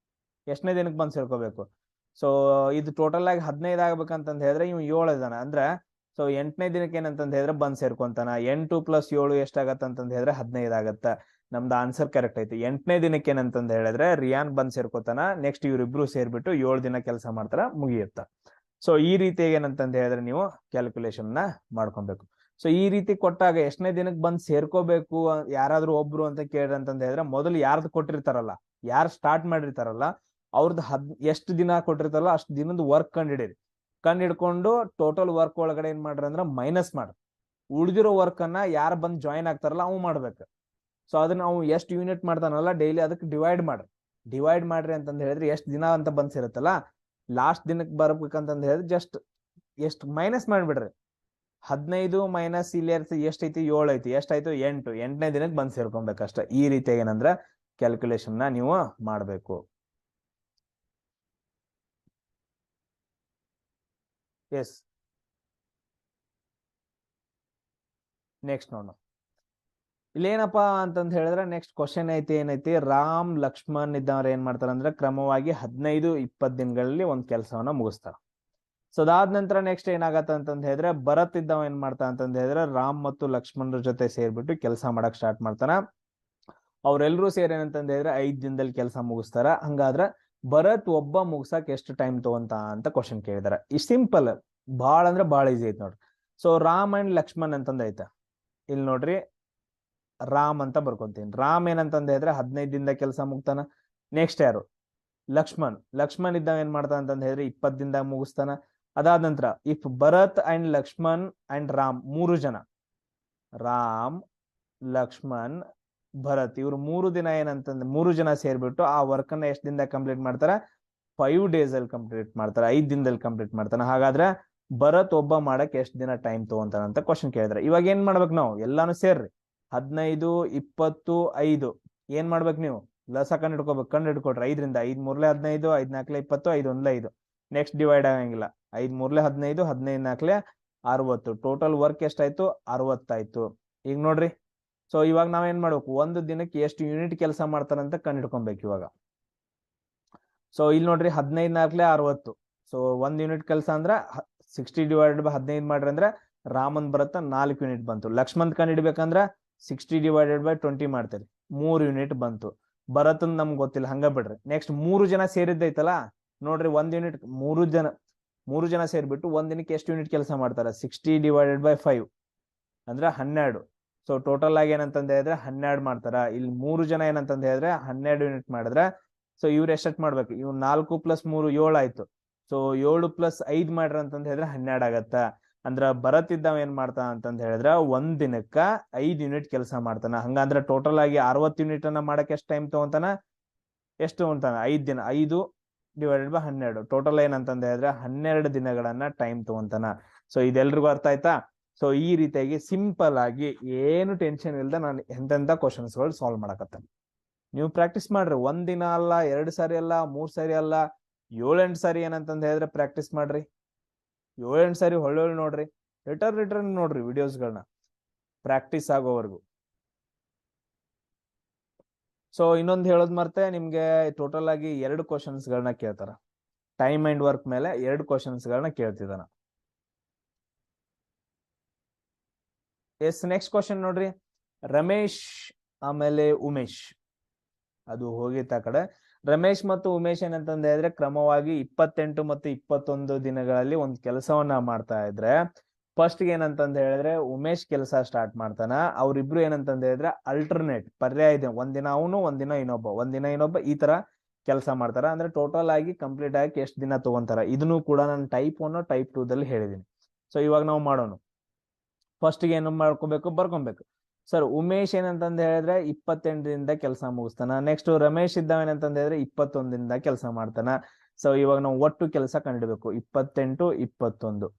A: ಎಷ್ಟನೇ ದಿನಕ್ಕೆ ಬಂದ್ ಸೇರ್ಕೋಬೇಕು. ಸೊ ಇದು ಟೋಟಲ್ ಆಗಿ 15 ಆಗ್ಬೇಕಂತಂದ ಹೇಳಿದ್ರೆ ಇವ್ 7 ಇದಾನ. ಅಂದ್ರೆ ಸೊ 8ನೇ ದಿನಕ್ಕೆ ಏನಂತಂದ ಹೇಳಿದ್ರೆ ಬಂದ್ ಸೇರ್ಕೊಂತಾನ. 8 + 7 ಎಷ್ಟಾಗತ್ತ ಅಂತಂದ ಹೇಳಿದ್ರೆ 15 ಆಗತ್ತ. ನಮ್ದು ಆನ್ಸರ್ ಕರೆಕ್ಟ್ ಐತಿ. 8ನೇ ದಿನಕ್ಕೆ ಏನಂತಂದ ಹೇಳಿದ್ರೆ ರಿಯಾನ್ ಬಂದ್ ಸೇರ್ಕೋತಾನ. ನೆಕ್ಸ್ಟ್ ಇವ್ರಿಬ್ರು ಸೇರ್ಬಿಟ್ಟು 7 ದಿನ ಕೆಲಸ ಮಾಡ್ತಾರ, ಮುಗಿಯುತ್ತ. ಸೊ ಈ ರೀತಿ ಏನಂತಂದ ಹೇಳಿದ್ರೆ ನೀವು ಕ್ಯಾಲ್ಕುಲೇಷನ್ ನ ಮಾಡ್ಕೊಬೇಕು. ಸೊ ಈ ರೀತಿ ಕೊಟ್ಟಾಗ ಎಷ್ಟನೇ ದಿನಕ್ಕೆ ಬಂದ್ ಸೇರ್ಕೋಬೇಕು ಯಾರಾದ್ರೂ ಒಬ್ರು ಅಂತ ಕೇಳ್ರಿ ಅಂತಂದ ಹೇಳಿದ್ರೆ, ಮೊದಲು ಯಾರ್ದು ಕೊಟ್ಟಿರ್ತಾರಲ್ಲ, ಯಾರು ಸ್ಟಾರ್ಟ್ ಮಾಡಿರ್ತಾರಲ್ಲ ಅವ್ರದ್ದು ಎಷ್ಟು ದಿನ ಕೊಟ್ಟಿರ್ತಾರಲ್ಲ ಅಷ್ಟು ದಿನದ ವರ್ಕ್ ಕಂಡು ಹಿಡೀರಿ. ಕಂಡು ಹಿಡ್ಕೊಂಡು ಟೋಟಲ್ ವರ್ಕ್ ಒಳಗಡೆ ಏನ್ ಮಾಡ್ರಿ ಅಂದ್ರೆ ಮೈನಸ್ ಮಾಡ್ರಿ. ಉಳಿದಿರೋ ವರ್ಕ್ ಅನ್ನ ಯಾರು ಬಂದ್ ಜಾಯಿನ್ ಆಗ್ತಾರಲ್ಲ ಅವ್ ಮಾಡ್ಬೇಕು. ಸೊ ಅದನ್ನ ನಾವು ಎಷ್ಟು ಯೂನಿಟ್ ಮಾಡ್ತಾನಲ್ಲ ಡೈಲಿ ಅದಕ್ಕೆ ಡಿವೈಡ್ ಮಾಡ್ರಿ. ಡಿವೈಡ್ ಮಾಡ್ರಿ ಅಂತಂದ ಹೇಳಿದ್ರೆ ಎಷ್ಟು ದಿನ ಅಂತ ಬಂದ್ ಸೇರುತ್ತಲ್ಲ, ಲಾಸ್ಟ್ ದಿನಕ್ಕೆ ಬರ್ಬೇಕಂತಂದ ಹೇಳಿದ್ರೆ ಜಸ್ಟ್ ಎಷ್ಟು ಮೈನಸ್ ಮಾಡ್ಬಿಡ್ರಿ. 15 ಮೈನಸ್ ಇಲ್ಲಿ ಎಷ್ಟೈತಿ, 7 ಐತಿ. ಎಷ್ಟಾಯ್ತು, 8. 8ನೇ ದಿನಕ್ಕೆ ಬಂದ್ ಸೇರ್ಕೊಬೇಕಷ್ಟ. ಈ ರೀತಿ ಏನಂದ್ರ ಕ್ಯಾಲ್ಕುಲೇಷನ್ ನ ನೀವು ಮಾಡ್ಬೇಕು. ಎಸ್, ನೆಕ್ಸ್ಟ್ ನೋಡೋಣ. ಇಲ್ಲೇನಪ್ಪಾ ಅಂತಂದ ಹೇಳಿದ್ರೆ ನೆಕ್ಸ್ಟ್ ಕ್ವಶನ್ ಐತಿ, ಏನೈತಿ, ರಾಮ್ ಲಕ್ಷ್ಮಣ್ ಇದ್ದವ್ರ ಏನ್ ಮಾಡ್ತಾರ ಅಂದ್ರೆ ಕ್ರಮವಾಗಿ 15-20 ದಿನಗಳಲ್ಲಿ ಒಂದ್ ಕೆಲಸವನ್ನ ಮುಗಿಸ್ತಾರ. ಸೊ ಅದಾದ ನಂತರ ನೆಕ್ಸ್ಟ್ ಏನಾಗತ್ತ ಅಂತಂದ ಹೇಳಿದ್ರೆ ಭರತ್ ಇದ್ದವ ಏನ್ ಮಾಡ್ತಾ ಅಂತಂದ ಹೇಳಿದ್ರೆ ರಾಮ್ ಮತ್ತು ಲಕ್ಷ್ಮಣರ ಜೊತೆ ಸೇರ್ಬಿಟ್ಟು ಕೆಲಸ ಮಾಡಕ್ ಸ್ಟಾರ್ಟ್ ಮಾಡ್ತಾನ. ಅವ್ರೆಲ್ರೂ ಸೇರಿ ಏನಂತಂದ ಹೇಳಿದ್ರೆ 5 ದಿನದಲ್ಲಿ ಕೆಲಸ ಮುಗಿಸ್ತಾರ. ಹಂಗಾದ್ರ ಭರತ್ ಒಬ್ಬ ಮುಗ್ಸಕ್ ಎಷ್ಟು ಟೈಮ್ ತಗೊಂತ ಅಂತ ಕ್ವಶನ್ ಕೇಳಿದಾರೆ. ಇಷ್ಟ ಸಿಂಪಲ್, ಬಾಳ ಅಂದ್ರೆ ಬಾಳ ಈಸಿ ಐತಿ ನೋಡ್ರಿ. ಸೊ ರಾಮ್ ಅಂಡ್ ಲಕ್ಷ್ಮಣ್ ಅಂತಂದ ಐತ. ಇಲ್ಲಿ ನೋಡ್ರಿ, ರಾಮ್ ಅಂತ ಬರ್ಕೊಂತೀನಿ. ರಾಮ್ ಏನಂತಂದ ಹೇಳಿದ್ರೆ 15 ದಿನದ ಕೆಲಸ ಮುಗ್ತಾನ. ನೆಕ್ಸ್ಟ್ ಯಾರು, ಲಕ್ಷ್ಮಣ್. ಲಕ್ಷ್ಮಣ್ ಇದ್ದಾಗ ಏನ್ ಮಾಡ್ತಾನ ಅಂತಂದ ಹೇಳಿದ್ರೆ 20 ದಿನದಾಗ ಮುಗಿಸ್ತಾನ. ಅದಾದ ನಂತರ if Bharat and Lakshman and Ram, 3 ಜನ, ರಾಮ್ ಲಕ್ಷ್ಮಣ್ ಭರತ್, ಇವ್ರು 3 ದಿನ ಏನಂತಂದ್ರೆ 3 ಜನ ಸೇರ್ಬಿಟ್ಟು ಆ ವರ್ಕ್ ಅನ್ನ ಎಷ್ಟು ದಿನದಾಗ ಕಂಪ್ಲೀಟ್ ಮಾಡ್ತಾರ, 5 days ಅಲ್ಲಿ ಕಂಪ್ಲೀಟ್ ಮಾಡ್ತಾರ, 5 ದಿನದಲ್ಲಿ ಕಂಪ್ಲೀಟ್ ಮಾಡ್ತಾನ. ಹಾಗಾದ್ರೆ ಭರತ್ ಒಬ್ಬ ಮಾಡಕ್ ಎಷ್ಟು ದಿನ ಟೈಮ್ ತಗೊಂತಾನ ಅಂತ ಕ್ವಶನ್ ಕೇಳಿದ್ರೆ, ಇವಾಗ ಏನ್ ಮಾಡ್ಬೇಕು ನಾವು, ಎಲ್ಲಾನು ಸೇರ್ರಿ. 15 20 5 ಏನ್ ಮಾಡ್ಬೇಕು ನೀವು, ಲಸ ಕಂಡು ಹಿಡ್ಕೋಬೇಕು. ಕಂಡು ಹಿಡ್ಕೊಟ್ರಿ 5ರಿಂದ 5 3 15, 5 4 20, 5 1 5. ನೆಕ್ಸ್ಟ್ ಡಿವೈಡ್ ಆಗಂಗಿಲ್ಲ. 5 3 15, 15 4 60. ಟೋಟಲ್ ವರ್ಕ್ ಎಷ್ಟಾಯ್ತು? 60 ಆಯ್ತು. ಈಗ ನೋಡ್ರಿ, ಸೊ ಇವಾಗ ನಾವೇನ್ ಮಾಡ್ಬೇಕು, ಒಂದು ದಿನಕ್ಕೆ ಎಷ್ಟು ಯೂನಿಟ್ ಕೆಲಸ ಮಾಡ್ತಾರಂತ ಕಂಡಿಡ್ಕೊಬೇಕು ಇವಾಗ. ಸೊ ಇಲ್ಲಿ ನೋಡ್ರಿ 15 4 60. ಸೊ 1 ಯೂನಿಟ್ ಕೆಲಸ ಅಂದ್ರ 60 ಡಿವೈಡೆಡ್ ಬೈ 15 ಮಾಡ್ರಿ ಅಂದ್ರೆ ರಾಮನ್ ಬರುತ್ತ 4 ಯೂನಿಟ್ ಬಂತು. ಲಕ್ಷ್ಮಣ್ ಕಂಡಿಡ್ಬೇಕಂದ್ರ 60 ಡಿವೈಡೆಡ್ ಬೈ 20 ಮಾಡ್ತೀರಿ, 3 ಯೂನಿಟ್ ಬಂತು. ಭರತನ್ ನಮ್ಗೆ ಗೊತ್ತಿಲ್ಲ, ಹಂಗ ಬಿಡ್ರಿ. ನೆಕ್ಸ್ಟ್ 3 ಜನ ಸೇರಿದ್ದೈತಲ್ಲ ನೋಡ್ರಿ, 1 ಯೂನಿಟ್ 3 ಜನ ಸೇರ್ಬಿಟ್ಟು ಒಂದ್ ದಿನಕ್ಕೆ ಎಷ್ಟು ಯೂನಿಟ್ ಕೆಲಸ ಮಾಡ್ತಾರ? 60 ಡಿವೈಡೆಡ್ ಬೈ 5 ಅಂದ್ರೆ 12. ಸೊ ಟೋಟಲ್ ಆಗಿ ಏನಂತಂದ ಹೇಳಿದ್ರೆ 12 ಮಾಡ್ತಾರ. ಇಲ್ಲಿ 3 ಜನ ಏನಂತಂದ ಹೇಳಿದ್ರೆ 12 ಯೂನಿಟ್ ಮಾಡಿದ್ರೆ, ಸೊ ಇವ್ರು ಎಷ್ಟಟ್ ಮಾಡ್ಬೇಕು? ಇವ್ 4 + 3 7 ಆಯ್ತು. ಸೊ 7 + 5 ಮಾಡ್ರ ಅಂತಂದ ಹೇಳಿದ್ರೆ 12 ಆಗತ್ತ. ಅಂದ್ರ ಭರತ್ ಇದ್ದಾವ ಏನ್ ಮಾಡ್ತಾನ ಅಂತಂದ ಹೇಳಿದ್ರ ಒಂದ್ ದಿನಕ್ಕ 5 ಯೂನಿಟ್ ಕೆಲಸ ಮಾಡ್ತಾನ. ಹಂಗಂದ್ರ ಟೋಟಲ್ ಆಗಿ 60 ಯೂನಿಟ್ ಅನ್ನ ಮಾಡಕ್ ಎಷ್ಟು ಟೈಮ್ ತಗೊಂತಾನ? ಎಷ್ಟು ತಗೊಂತಾನ? 5 ದಿನ. 5 ಡಿವೈಡೆಡ್ ಬೈ 12 ಟೋಟಲ್ ಏನಂತಂದ ಹೇಳಿದ್ರೆ 12 ದಿನಗಳನ್ನ ಟೈಮ್ ತಗೊಂತಾನ. ಸೊ ಇದೆಲ್ರಿಗೂ ಅರ್ಥ ಆಯ್ತಾ? ಸೊ ಈ ರೀತಿಯಾಗಿ ಸಿಂಪಲ್ ಆಗಿ ಏನು ಟೆನ್ಷನ್ ಇಲ್ದ ನಾನು ಎಂತೆಂತ ಕ್ವಶನ್ಸ್ ಗಳು ಸಾಲ್ವ್ ಮಾಡಕತ್ತೇನೆ. ನೀವು ಪ್ರಾಕ್ಟೀಸ್ ಮಾಡ್ರಿ. 1 ದಿನ ಅಲ್ಲ, 2 ಸಾರಿ ಅಲ್ಲ, 3 ಸಾರಿ ಅಲ್ಲ, 7-8 ಸಾರಿ ಏನಂತಂದ ಹೇಳಿದ್ರೆ ಪ್ರಾಕ್ಟೀಸ್ ಮಾಡ್ರಿ. 7-8 ಸಾರಿ ಹೊಳ್ಳೊಳ್ಳಿ ನೋಡ್ರಿ, ರಿಟರ್ನ್ ನೋಡ್ರಿ ವಿಡಿಯೋಸ್ಗಳನ್ನ ಪ್ರಾಕ್ಟೀಸ್ ಆಗೋವರೆಗೂ. ಸೊ ಇನ್ನೊಂದು ಹೇಳೋದ್ ಮರ್ತೆ, ನಿಮ್ಗೆ ಟೋಟಲ್ ಆಗಿ 2 ಕ್ವಶನ್ಸ್ ಗಳನ್ನ ಕೇಳ್ತಾರ. ಟೈಮ್ ಅಂಡ್ ವರ್ಕ್ ಮೇಲೆ 2 ಕ್ವಶನ್ಸ್ ಗಳನ್ನ ಕೇಳ್ತಿದ್ದಾನ. ಎಸ್, ನೆಕ್ಸ್ಟ್ ಕ್ವಶನ್ ನೋಡ್ರಿ. ರಮೇಶ್ ಆಮೇಲೆ ಉಮೇಶ್, ಅದು ಹೋಗಿತ್ತ ಆ ಕಡೆ. ರಮೇಶ್ ಮತ್ತು ಉಮೇಶ್ ಏನಂತಂದ ಹೇಳಿದ್ರೆ ಕ್ರಮವಾಗಿ 28 ಮತ್ತು 21 ದಿನಗಳಲ್ಲಿ ಒಂದು ಕೆಲಸವನ್ನ ಮಾಡ್ತಾ ಇದ್ರೆ, ಫಸ್ಟ್ ಏನಂತಂದ ಹೇಳಿದ್ರೆ ಉಮೇಶ್ ಕೆಲಸ ಸ್ಟಾರ್ಟ್ ಮಾಡ್ತಾನ. ಅವ್ರಿಬ್ರು ಏನಂತಂದ ಹೇಳಿದ್ರೆ ಅಲ್ಟರ್ನೇಟ್, ಪರ್ಯಾಯ ದಿನ, ಒಂದಿನ ಅವನು ಒಂದಿನ ಇನ್ನೊಬ್ಬ ಈ ತರ ಕೆಲಸ ಮಾಡ್ತಾರ. ಅಂದ್ರೆ ಟೋಟಲ್ ಆಗಿ ಕಂಪ್ಲೀಟ್ ಆಗಿ ಎಷ್ಟು ದಿನ ತಗೊಂತಾರ. ಇದನ್ನು ಕೂಡ ನಾನು ಟೈಪ್ 1 ಟೈಪ್ 2 ದಲ್ಲಿ ಹೇಳಿದೀನಿ. ಸೊ ಇವಾಗ ನಾವು ಮಾಡೋಣ. ಫಸ್ಟ್ ಏನು ಮಾಡ್ಕೋಬೇಕು, ಬರ್ಕೊಬೇಕು. ಸರ್ ಉಮೇಶ್ ಏನಂತಂದ ಹೇಳಿದ್ರೆ 28ರಿಂದ ಕೆಲಸ ಮುಗಿಸ್ತಾನ. ನೆಕ್ಸ್ಟ್ ರಮೇಶ್ ಇದ್ದಾವ ಏನಂತಂದ ಹೇಳಿದ್ರೆ 21ದಿಂದ ಕೆಲಸ ಮಾಡ್ತಾನ. ಸೊ ಇವಾಗ ನಾವು ಒಟ್ಟು ಕೆಲಸ ಕಂಡಿಡ್ಬೇಕು, 28 21.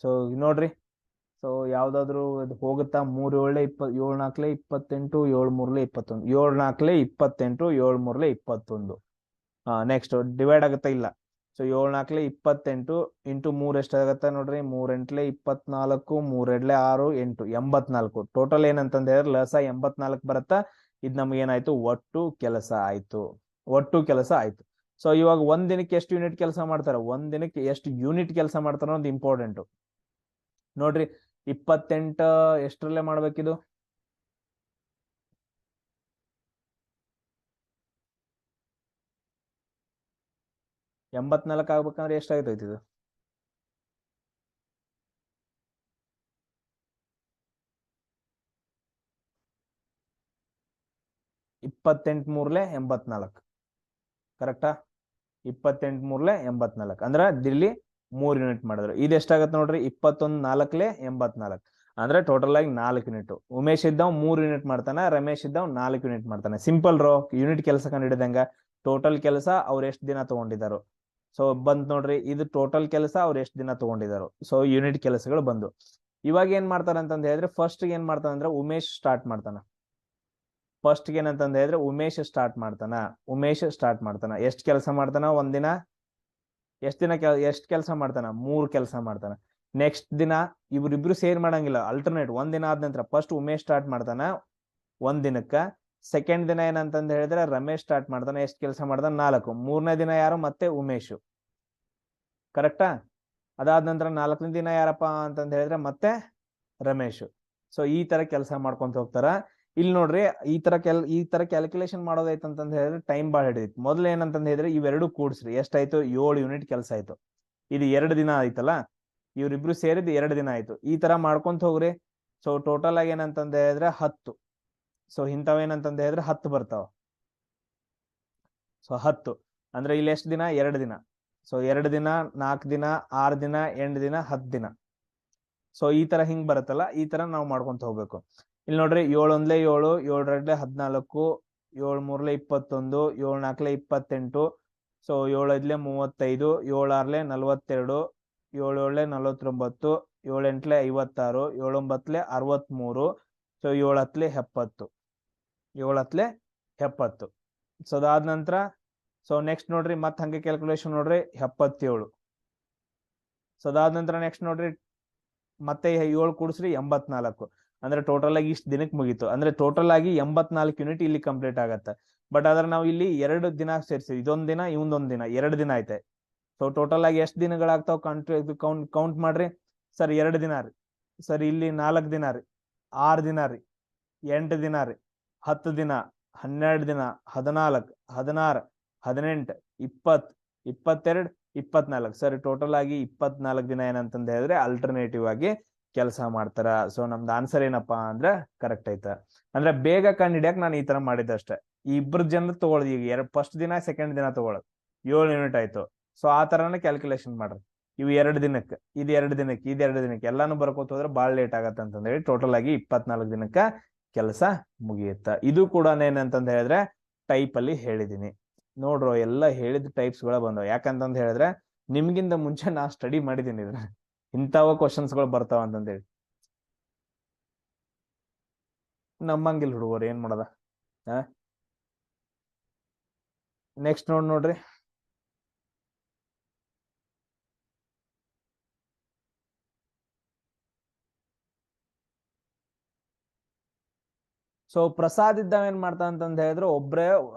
A: ಸೊ ನೋಡ್ರಿ, ಸೊ ಯಾವ್ದಾದ್ರು ಇದು ಹೋಗುತ್ತಾ? 3 7 7 4 28 7 3 21 7 4 28 7 3 21. ನೆಕ್ಸ್ಟ್ ಡಿವೈಡ್ ಆಗುತ್ತಾ? ಇಲ್ಲ. ಸೊ 7 4 28 ಇಂಟು 3 ಎಷ್ಟಾಗತ್ತೆ ನೋಡ್ರಿ? 3 8 24 3 2 6 8 84. ಟೋಟಲ್ ಏನಂತಂದ ಹೇಳಿದ್ರೆ ಲಸ 84 ಬರುತ್ತಾ. ಇದ್ ನಮ್ಗೆ ಏನಾಯ್ತು? ಒಟ್ಟು ಕೆಲಸ ಆಯ್ತು. ಸೊ ಇವಾಗ ಒಂದ್ ದಿನಕ್ಕೆ ಎಷ್ಟು ಯೂನಿಟ್ ಕೆಲಸ ಮಾಡ್ತಾರ, ಒಂದ್ ದಿನಕ್ಕೆ ಎಷ್ಟು ಯೂನಿಟ್ ಕೆಲಸ ಮಾಡ್ತಾರ ಅನ್ನೋದು ಇಂಪಾರ್ಟೆಂಟ್ ನೋಡ್ರಿ. 28 ಎಷ್ಟರಲ್ಲೇ ಮಾಡ್ಬೇಕಿದು? ಎಂಬತ್ನಾಲ್ಕು ಆಗ್ಬೇಕಂದ್ರೆ ಎಷ್ಟಾಗ್ತೈತಿ ಇದು? 28 3 84 ಕರೆಕ್ಟಾ? 28 3 84 ಅಂದ್ರೆ ದಿಲ್ಲಿ 3 ಯೂನಿಟ್ ಮಾಡಿದ್ರು. ಇದು ಎಷ್ಟಾಗತ್ತೆ ನೋಡ್ರಿ? 21 4 84 ಅಂದ್ರೆ ಟೋಟಲ್ ಆಗಿ 4 ಯೂನಿಟ್. ಉಮೇಶ್ ಇದ್ದಾವ್ 3 ಯೂನಿಟ್ ಮಾಡ್ತಾನ, ರಮೇಶ್ ಇದ್ದಾವ್ 4 ಯೂನಿಟ್ ಮಾಡ್ತಾನೆ. ಸಿಂಪಲ್ ರೋ, ಯೂನಿಟ್ ಕೆಲಸ ಕಂಡಿಡಿದಂಗ ಟೋಟಲ್ ಕೆಲಸ ಅವ್ರು ಎಷ್ಟು ದಿನ ತಗೊಂಡಿದ್ದಾರೋ. ಸೊ ಬಂದ್ ನೋಡ್ರಿ, ಇದು ಟೋಟಲ್ ಕೆಲಸ ಅವ್ರು ಎಷ್ಟು ದಿನ ತಗೊಂಡಿದ್ದಾರೋ. ಸೊ ಯೂನಿಟ್ ಕೆಲಸಗಳು ಬಂದು ಇವಾಗ ಏನ್ ಮಾಡ್ತಾರ ಅಂತಂದ ಹೇಳಿದ್ರೆ, ಫಸ್ಟ್ ಏನ್ ಮಾಡ್ತಾನ ಅಂದ್ರೆ ಉಮೇಶ್ ಸ್ಟಾರ್ಟ್ ಮಾಡ್ತಾನ. ಫಸ್ಟ್ ಏನಂತಂದ ಹೇಳಿದ್ರೆ ಉಮೇಶ್ ಸ್ಟಾರ್ಟ್ ಮಾಡ್ತಾನ. ಎಷ್ಟು ಕೆಲಸ ಮಾಡ್ತಾನ? ಒಂದಿನ ಎಷ್ಟು ಕೆಲಸ ಮಾಡ್ತಾನ? 3 ಕೆಲಸ ಮಾಡ್ತಾನ. ನೆಕ್ಸ್ಟ್ ದಿನ ಇವ್ರಿಬ್ರು ಸೇರ್ ಮಾಡಂಗಿಲ್ಲ, ಅಲ್ಟರ್ನೇಟ್. ಒಂದಿನ ಆದ ನಂತರ ಫಸ್ಟ್ ಉಮೇಶ್ ಸ್ಟಾರ್ಟ್ ಮಾಡ್ತಾನ ಒಂದ್ ದಿನಕ್ಕ. ಸೆಕೆಂಡ್ ದಿನ ಏನಂತಂದ ಹೇಳಿದ್ರೆ ರಮೇಶ್ ಸ್ಟಾರ್ಟ್ ಮಾಡ್ತಾನೆ. ಎಷ್ಟು ಕೆಲಸ ಮಾಡ್ತಾನ? 4. 3ನೇ ದಿನ ಯಾರು? ಮತ್ತೆ ಉಮೇಶ್. ಕರೆಕ್ಟಾ? ಅದಾದ ನಂತರ 4ನೇ ದಿನ ಯಾರಪ್ಪ ಅಂತಂದ ಹೇಳಿದ್ರೆ ಮತ್ತೆ ರಮೇಶ್. ಸೊ ಈ ತರ ಕೆಲಸ ಮಾಡ್ಕೊಂತ ಹೋಗ್ತಾರ. ಇಲ್ಲಿ ನೋಡ್ರಿ, ಈ ತರ ಕ್ಯಾಲ್ಕುಲೇಷನ್ ಮಾಡೋದೈತಂತಂದ ಹೇಳಿದ್ರೆ ಟೈಮ್ ಬಾಳ ಹಿಡಿದೈತಿ. ಮೊದ್ಲು ಏನಂತಂದ ಹೇಳಿದ್ರೆ ಇವೆರಡು ಕೂಡ್ಸ್ರಿ, ಎಷ್ಟಾಯ್ತು? 7 ಯೂನಿಟ್ ಕೆಲಸ ಆಯ್ತು. ಇದು 2 ದಿನ ಆಯ್ತಲ್ಲ, ಇವ್ರಿಬ್ರು ಸೇರಿದ್ 2 ದಿನ ಆಯ್ತು. ಈ ತರ ಮಾಡ್ಕೊಂತ ಹೋಗ್ರಿ. ಸೊ ಟೋಟಲ್ ಆಗಿ ಏನಂತಂದ ಹೇಳಿದ್ರೆ 10. ಸೊ ಇಂಥವ್ ಏನಂತಂದ ಹೇಳಿದ್ರೆ 10 ಬರ್ತಾವ. ಸೊ 10 ಅಂದ್ರೆ ಇಲ್ಲಿ ಎಷ್ಟು ದಿನ? 2 ದಿನ. ಸೊ 2 ದಿನ, 4 ದಿನ, 6 ದಿನ, 8 ದಿನ, 10 ದಿನ. ಸೊ ಈ ತರ ಹಿಂಗ್ ಬರುತ್ತಲ್ಲ, ಈ ತರ ನಾವು ಮಾಡ್ಕೊಂತ ಹೋಗ್ಬೇಕು. ಇಲ್ಲಿ ನೋಡ್ರಿ, 7 1 7 7 2 14 7 3 21 7 4 28. ಸೊ 7 5 35 7 6 42 7 7 49 7 8 56 7 9 63. ಸೊ 7 10 70 7 10 70. ಸೊ ಅದಾದ ನಂತರ ಸೊ ನೆಕ್ಸ್ಟ್ ನೋಡ್ರಿ, ಮತ್ತೆ ಹಂಗೆ ಕ್ಯಾಲ್ಕುಲೇಷನ್ ನೋಡ್ರಿ 77. ಸೊ ಅದಾದ ನಂತರ ನೆಕ್ಸ್ಟ್ ನೋಡ್ರಿ ಮತ್ತೆ 7 ಕೂಡಿಸ್ರಿ 84, ಅಂದ್ರೆ ಟೋಟಲ್ ಆಗಿ ಇಷ್ಟು ದಿನಕ್ಕೆ ಮುಗೀತು. ಅಂದ್ರೆ ಟೋಟಲ್ ಆಗಿ 84 ಯೂನಿಟ್ ಇಲ್ಲಿ ಕಂಪ್ಲೀಟ್ ಆಗತ್ತೆ. ಬಟ್ ಆದ್ರೆ ನಾವು ಇಲ್ಲಿ 2 ದಿನ ಸೇರಿಸಿವಿ, ಇದೊಂದ್ ದಿನ ಇವೊಂದೊಂದ್ ದಿನ, 2 ದಿನ ಐತೆ. ಸೊ ಟೋಟಲ್ ಆಗಿ ಎಷ್ಟು ದಿನಗಳಾಗ್ತಾವ ಕೌಂಟ್ ಮಾಡ್ರಿ. ಸರ್ 2 ದಿನ ರೀ. ಸರ್ ಇಲ್ಲಿ 4 ದಿನ ರೀ, 6 ದಿನ ರೀ, 8 ದಿನ ರೀ, 10 ದಿನ, 12 ದಿನ, 14, 16, 18, 20, 22, 24. ಸರ್ ಟೋಟಲ್ ಆಗಿ 24 ದಿನ ಏನಂತಂದ ಹೇಳಿದ್ರೆ ಅಲ್ಟರ್ನೇಟಿವ್ ಆಗಿ ಕೆಲಸ ಮಾಡ್ತಾರ. ಸೊ ನಮ್ದು ಆನ್ಸರ್ ಏನಪ್ಪಾ ಅಂದ್ರೆ ಕರೆಕ್ಟ್ ಐತ. ಅಂದ್ರೆ ಬೇಗ ಕಂಡು ಹಿಡಿಯಕ್ ನಾನು ಈ ತರ ಮಾಡಿದಷ್ಟೇ. ಈ ಇಬ್ಬರು ಜನ ತಗೊಳ್ಳಿ, ಈಗ ಫಸ್ಟ್ ದಿನ ಸೆಕೆಂಡ್ ದಿನ ತಗೊಳ್ಳೋದು 7 ಯೂನಿಟ್ ಆಯ್ತು. ಸೊ ಆ ತರಾನೇ ಕ್ಯಾಲ್ಕುಲೇಷನ್ ಮಾಡ್ರಿ. ಇವು 2 ದಿನಕ್ಕೆ, ಇದು 2 ದಿನಕ್ಕೆ, ಇದು 2 ದಿನಕ್ಕೆ ಎಲ್ಲಾನು ಬರ್ಕೋತ ಹೋದ್ರೆ ಬಾಳ್ ಲೇಟ್ ಆಗತ್ತೆ ಅಂತಂದ ಹೇಳಿ ಟೋಟಲ್ ಆಗಿ 24 ದಿನಕ್ಕ ಕೆಲಸ ಮುಗಿಯುತ್ತ. ಇದು ಕೂಡ ಏನಂತಂದ ಹೇಳಿದ್ರೆ ಟೈಪ್ ಅಲ್ಲಿ ಹೇಳಿದೀನಿ ನೋಡ್ರು. ಎಲ್ಲ ಹೇಳಿದ ಟೈಪ್ಸ್ ಗಳ ಬಂದವ. ಯಾಕಂತಂದ ಹೇಳಿದ್ರೆ ನಿಮ್ಗಿಂತ ಮುಂಚೆ ನಾ ಸ್ಟಡಿ ಮಾಡಿದೀನಿ ಇದ್ರ ಇಂಥವ ಕ್ವಶನ್ಸ್ ಗಳು ಬರ್ತಾವ ಅಂತಂದೇಳಿ. ನಮ್ಮಂಗಿಲ್ ಹುಡುಗರು ಏನ್ ಮಾಡದ. ನೆಕ್ಸ್ಟ್ ನೋಡ್ರಿ. ಸೊ ಪ್ರಸಾದ್ ಇದ್ದಾವ ಏನ್ ಮಾಡ್ತಾ ಅಂತಂದ ಹೇಳಿದ್ರೆ ಒಬ್ರೇ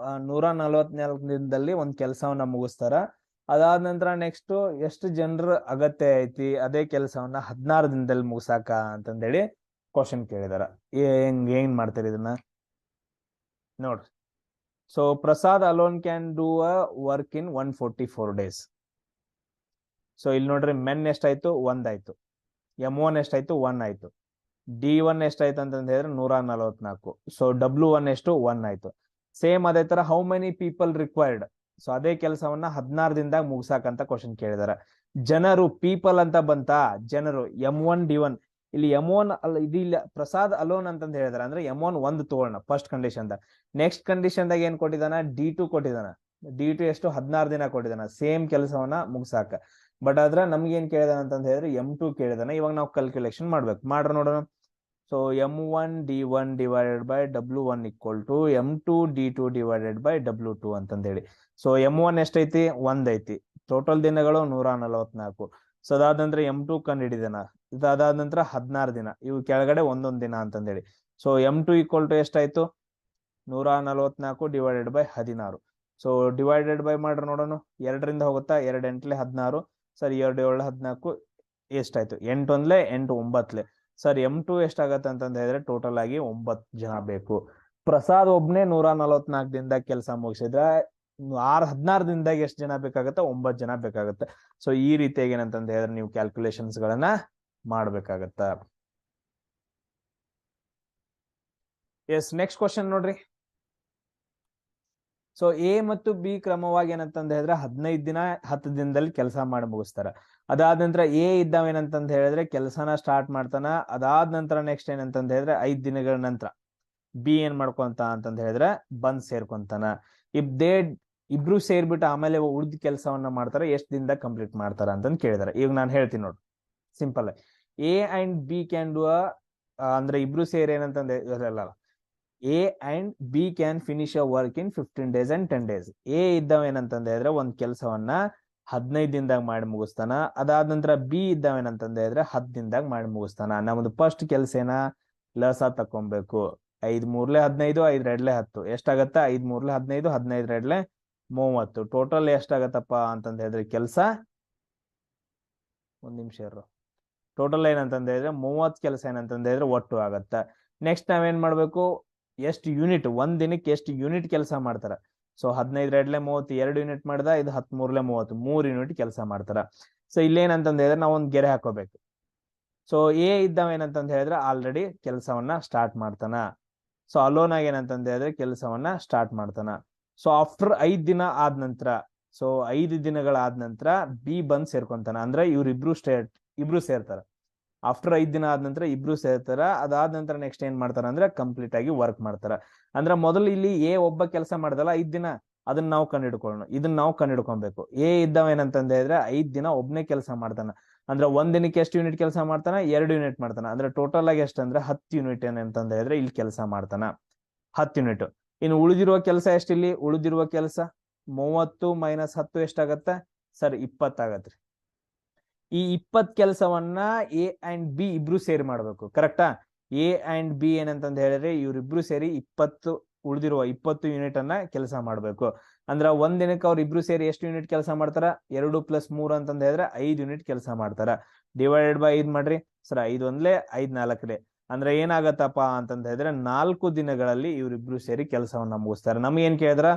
A: 144 ದಿನದಲ್ಲಿ ಒಂದ್ ಕೆಲಸವನ್ನ ಮುಗಿಸ್ತಾರ. ಅದಾದ ನಂತರ ನೆಕ್ಸ್ಟ್ ಎಷ್ಟು ಜನರ ಅಗತ್ಯ ಐತಿ ಅದೇ ಕೆಲಸವನ್ನ 16 ದಿನದಲ್ಲಿ ಮುಗಿಸಾಕ ಅಂತಂದೇಳಿ ಕ್ವಶನ್ ಕೇಳಿದಾರ. ಹೆಂಗ್ ಮಾಡ್ತಾರೆ ಇದನ್ನ ನೋಡ್ರಿ. So Prasad alone can do a work in 144 days. So ಇಲ್ಲಿ ನೋಡ್ರಿ ಮೆನ್ ಎಷ್ಟಾಯ್ತು 1 ಆಯ್ತು, M1 ಎಷ್ಟಾಯ್ತು 1 ಆಯ್ತು, D1 ಎಷ್ಟಾಯ್ತು ಅಂತಂದ ಹೇಳಿದ್ರೆ 144. ಸೊ W1 ಎಷ್ಟು 1 ಆಯ್ತು. ಸೇಮ್ ಅದೇ ತರ how many people required. So ಅದೇ ಕೆಲಸವನ್ನ 16 ದಿನದಾಗ ಮುಗಿಸಾಕಂತ ಕ್ವಶನ್ ಕೇಳಿದಾರ. ಜನರು ಪೀಪಲ್ ಅಂತ ಬಂತ, ಜನರು M1 D1. ಇಲ್ಲಿ M1 ಅಲ್ಲ, ಇದು ಇಲ್ಲ ಪ್ರಸಾದ್ ಅಲೋನ್ ಅಂತಂದ ಹೇಳಿದಾರೆ. ಅಂದ್ರೆ M1 1 ತಗೊಳ್ಳೋಣ ಫಸ್ಟ್ ಕಂಡೀಷನ್ ದಾಗ. ನೆಕ್ಸ್ಟ್ ಕಂಡೀಷನ್ ದಾಗ ಏನ್ ಕೊಟ್ಟಿದಾನ, D2 ಕೊಟ್ಟಿದಾನ. D2 ಎಷ್ಟು 16 ದಿನ ಕೊಟ್ಟಿದಾನ ಸೇಮ್ ಕೆಲಸವನ್ನ ಮುಗಿಸಾಕ. ಬಟ್ ಆದ್ರ ನಮ್ಗೆ ಏನ್ ಕೇಳಿದಾನ ಅಂತಂದ ಹೇಳಿದ್ರೆ M2 ಕೇಳಿದಾನ. ಇವಾಗ ನಾವು ಕ್ಯಾಲ್ಕುಲೇಷನ್ ಮಾಡ್ಬೇಕು. ಮಾಡ್ರ ನೋಡೋಣ. So M1 D1 divided by W1 equal to M2 D2 divided by W2 ಅಂತಂದ ಹೇಳಿ. ಸೊ M1 ಎಷ್ಟೈತಿ 1 ಐತಿ, ಟೋಟಲ್ ದಿನಗಳು 144. ಸೊ ಅದಾದ ನಂತರ M2 ಕಂಡು ಹಿಡಿದಾನ. ಇದಾದ ನಂತರ 16 ದಿನ, ಇವು ಕೆಳಗಡೆ ಒಂದೊಂದ್ ದಿನ ಅಂತಂದೇಳಿ. ಸೊ M2 ಈಕ್ವಲ್ ಟು ಎಷ್ಟಾಯ್ತು 144 divided by 16. So divided by ಮಾಡ್ರಿ ನೋಡೋಣ. 2ರಿಂದ ಹೋಗುತ್ತಾ, 2 ಎಂಟ್ಲೆ 16. ಸರ್ 2 7 14 ಎಷ್ಟಾಯ್ತು 8 1 8 9. ಸರ್ M2 ಎಷ್ಟಾಗತ್ತೆ ಅಂತಂದ ಹೇಳಿದ್ರೆ ಟೋಟಲ್ ಆಗಿ 9 ಜನ ಬೇಕು. ಪ್ರಸಾದ್ ಒಬ್ನೇ 144 ದಿನದಾಗ ಕೆಲಸ ಮುಗಿಸಿದ್ರ 16 ದಿನದಾಗ ಎಷ್ಟು ಜನ ಬೇಕಾಗತ್ತೆ, 9 ಜನ ಬೇಕಾಗತ್ತೆ. ಸೊ ಈ ರೀತಿಯಾಗಿ ಏನಂತಂದ ಹೇಳಿದ್ರೆ ನೀವು ಕ್ಯಾಲ್ಕುಲೇಷನ್ಸ್ ಗಳನ್ನ ಮಾಡ್ಬೇಕಾಗತ್ತ. ಎಸ್ ನೆಕ್ಸ್ಟ್ ಕ್ವಶನ್ ನೋಡ್ರಿ. ಸೊ ಎ ಮತ್ತು ಬಿ ಕ್ರಮವಾಗಿ ಏನಂತಂದ ಹೇಳಿದ್ರೆ 15 ದಿನ 10 ದಿನದಲ್ಲಿ ಕೆಲಸ ಮಾಡಿ ಮುಗಿಸ್ತಾರ. ಅದಾದ ನಂತರ ಎ ಇದ್ದಾವ ಏನಂತಂದ ಹೇಳಿದ್ರೆ ಕೆಲಸನ ಸ್ಟಾರ್ಟ್ ಮಾಡ್ತಾನ. ಅದಾದ ನಂತರ ನೆಕ್ಸ್ಟ್ ಏನಂತಂದ ಹೇಳಿದ್ರೆ 5 ದಿನಗಳ ನಂತರ ಬಿ ಏನ್ ಮಾಡ್ಕೊಂತ ಅಂತಂದ ಹೇಳಿದ್ರೆ ಬಂದ್ ಸೇರ್ಕೊಂತಾನ. ಇಬ್ರು ಸೇರ್ಬಿಟ್ಟು ಆಮೇಲೆ ಉಳಿದ ಕೆಲಸವನ್ನ ಮಾಡ್ತಾರ. ಎಷ್ಟು ದಿನದಾಗ ಕಂಪ್ಲೀಟ್ ಮಾಡ್ತಾರ ಅಂತಂದ್ ಕೇಳಿದಾರೆ. ಈಗ ನಾನು ಹೇಳ್ತೀನಿ ನೋಡ್ರಿ simple. A and B can do ಅಂದ್ರೆ ಇಬ್ರು ಸೇರಿ ಏನಂತಂದ ಅಲ್ಲ, A and B can finish a work in 15 days and 10 days. A ಇದ್ದಾವ ಏನಂತಂದ ಹೇಳಿದ್ರೆ ಒಂದ್ ಕೆಲಸವನ್ನ 15 ದಿನದಾಗ ಮಾಡಿ ಮುಗಿಸ್ತಾನ. ಅದಾದ ನಂತರ ಬಿ ಇದ್ದಾವ ಏನಂತಂದ ಹೇಳಿದ್ರೆ 10 ದಿನದಾಗ ಮಾಡಿ ಮುಗಿಸ್ತಾನ. ನಮ್ದು ಫಸ್ಟ್ ಕೆಲಸ ಏನ ಲಸ ತಕೊಬೇಕು. 5 3 15, 5 2 10 ಎಷ್ಟಾಗತ್ತ, 5 3 15, 15 2 30. ಟೋಟಲ್ ಎಷ್ಟಾಗತ್ತಪ್ಪ ಅಂತಂದ ಹೇಳಿದ್ರೆ ಕೆಲಸ, ಒಂದ್ ನಿಮಿಷ ಇರು, ಟೋಟಲ್ ಏನಂತಂದ ಹೇಳಿದ್ರೆ 30 ಕೆಲಸ ಏನಂತಂದ ಹೇಳಿದ್ರೆ ಒಟ್ಟು ಆಗತ್ತ. ನೆಕ್ಸ್ಟ್ ನಾವೇನ್ ಮಾಡ್ಬೇಕು, ಎಷ್ಟು ಯೂನಿಟ್ ಒಂದ್ ದಿನಕ್ಕೆ ಎಷ್ಟು ಯೂನಿಟ್ ಕೆಲಸ ಮಾಡ್ತಾರ. ಸೊ 15 2 30 2 ಯೂನಿಟ್ ಮಾಡ್ದ, ಇದು 10 3 30 3 ಯೂನಿಟ್ ಕೆಲಸ ಮಾಡ್ತಾರ. ಸೊ ಇಲ್ಲೇನಂತಂದ ಹೇಳಿದ್ರೆ ನಾವ್ ಒಂದ್ ಗೆರೆ ಹಾಕೋಬೇಕು. ಸೊ ಎ ಇದ್ದಾವ ಏನಂತಂದ ಹೇಳಿದ್ರೆ ಆಲ್ರೆಡಿ ಕೆಲಸವನ್ನ ಸ್ಟಾರ್ಟ್ ಮಾಡ್ತಾನ. ಸೊ ಅಲೋನ್ ಆಗಿ ಏನಂತಂದ ಹೇಳಿದ್ರೆ ಕೆಲಸವನ್ನ ಸ್ಟಾರ್ಟ್ ಮಾಡ್ತಾನ. ಸೊ ಆಫ್ಟರ್ 5 ದಿನ ಆದ ನಂತರ, ಸೊ 5 ದಿನಗಳಾದ ನಂತರ ಬಿ ಬಂದ್ ಸೇರ್ಕೊಂತಾನ. ಅಂದ್ರೆ ಇಬ್ರು ಸೇರ್ತಾರ. ಆಫ್ಟರ್ 5 ದಿನ ಆದ ನಂತರ ಇಬ್ರು ಸೇರ್ತಾರ. ಅದಾದ ನಂತರ ನೆಕ್ಸ್ಟ್ ಏನ್ ಮಾಡ್ತಾರ ಅಂದ್ರೆ ಕಂಪ್ಲೀಟ್ ಆಗಿ ವರ್ಕ್ ಮಾಡ್ತಾರ. ಅಂದ್ರೆ ಮೊದಲು ಇಲ್ಲಿ ಎ ಒಬ್ಬ ಕೆಲಸ ಮಾಡ್ದಲ್ಲ 5 ದಿನ, ಅದನ್ನ ನಾವು ಕಂಡಿಡ್ಕೊಳ್ಳೋಣ. ಇದನ್ನ ನಾವು ಕಂಡಿಡ್ಕೊಬೇಕು. ಎ ಇದ್ದಾವ ಏನಂತಂದ ಹೇಳಿದ್ರೆ 5 ದಿನ ಒಬ್ನೇ ಕೆಲಸ ಮಾಡ್ತಾನ. ಅಂದ್ರೆ ಒಂದ್ ದಿನಕ್ಕೆ ಎಷ್ಟು ಯೂನಿಟ್ ಕೆಲಸ ಮಾಡ್ತಾನ, 2 ಯೂನಿಟ್ ಮಾಡ್ತಾನ. ಅಂದ್ರೆ ಟೋಟಲ್ ಆಗಿ ಎಷ್ಟಂದ್ರೆ 10 ಯೂನಿಟ್ ಏನಂತಂದ ಹೇಳಿದ್ರೆ ಇಲ್ಲಿ ಕೆಲಸ ಮಾಡ್ತಾನ, 10 ಯೂನಿಟ್. ಇನ್ನು ಉಳಿದಿರುವ ಕೆಲಸ ಎಷ್ಟು, ಇಲ್ಲಿ ಉಳಿದಿರುವ ಕೆಲಸ 30 - 10 ಎಷ್ಟಾಗತ್ತ ಸರ್ 20 ಆಗತ್ರಿ. ಈ 20 ಕೆಲಸವನ್ನ ಎ ಅಂಡ್ ಬಿ ಇಬ್ರು ಸೇರಿ ಮಾಡ್ಬೇಕು. ಕರೆಕ್ಟಾ? ಎ ಅಂಡ್ ಬಿ ಏನಂತಂದ್ ಹೇಳಿದ್ರೆ ಇವ್ರಿಬ್ರು ಸೇರಿ 20 ಯೂನಿಟ್ ಅನ್ನ ಕೆಲಸ ಮಾಡ್ಬೇಕು. ಅಂದ್ರ ಒಂದ್ ದಿನಕ್ಕೆ ಅವ್ರ ಇಬ್ರು ಸೇರಿ ಎಷ್ಟು ಯೂನಿಟ್ ಕೆಲಸ ಮಾಡ್ತಾರ? 2 + 3 ಅಂತಂದ್ ಹೇಳಿದ್ರೆ 5 ಯೂನಿಟ್ ಕೆಲಸ ಮಾಡ್ತಾರ. ಡಿವೈಡೆಡ್ ಬೈ 5 ಮಾಡ್ರಿ ಸರ್. 5 ಒಂದ್ಲೆ 5 4 ಅಂದ್ರೆ ಏನಾಗತ್ತಪ್ಪ ಅಂತಂದ್ ಹೇಳಿದ್ರೆ 4 ದಿನಗಳಲ್ಲಿ ಇವ್ರಿಬ್ರು ಸೇರಿ ಕೆಲಸವನ್ನ ಮುಗಿಸ್ತಾರೆ. ನಮ್ಗೆ ಏನ್ ಕೇಳಿದ್ರ?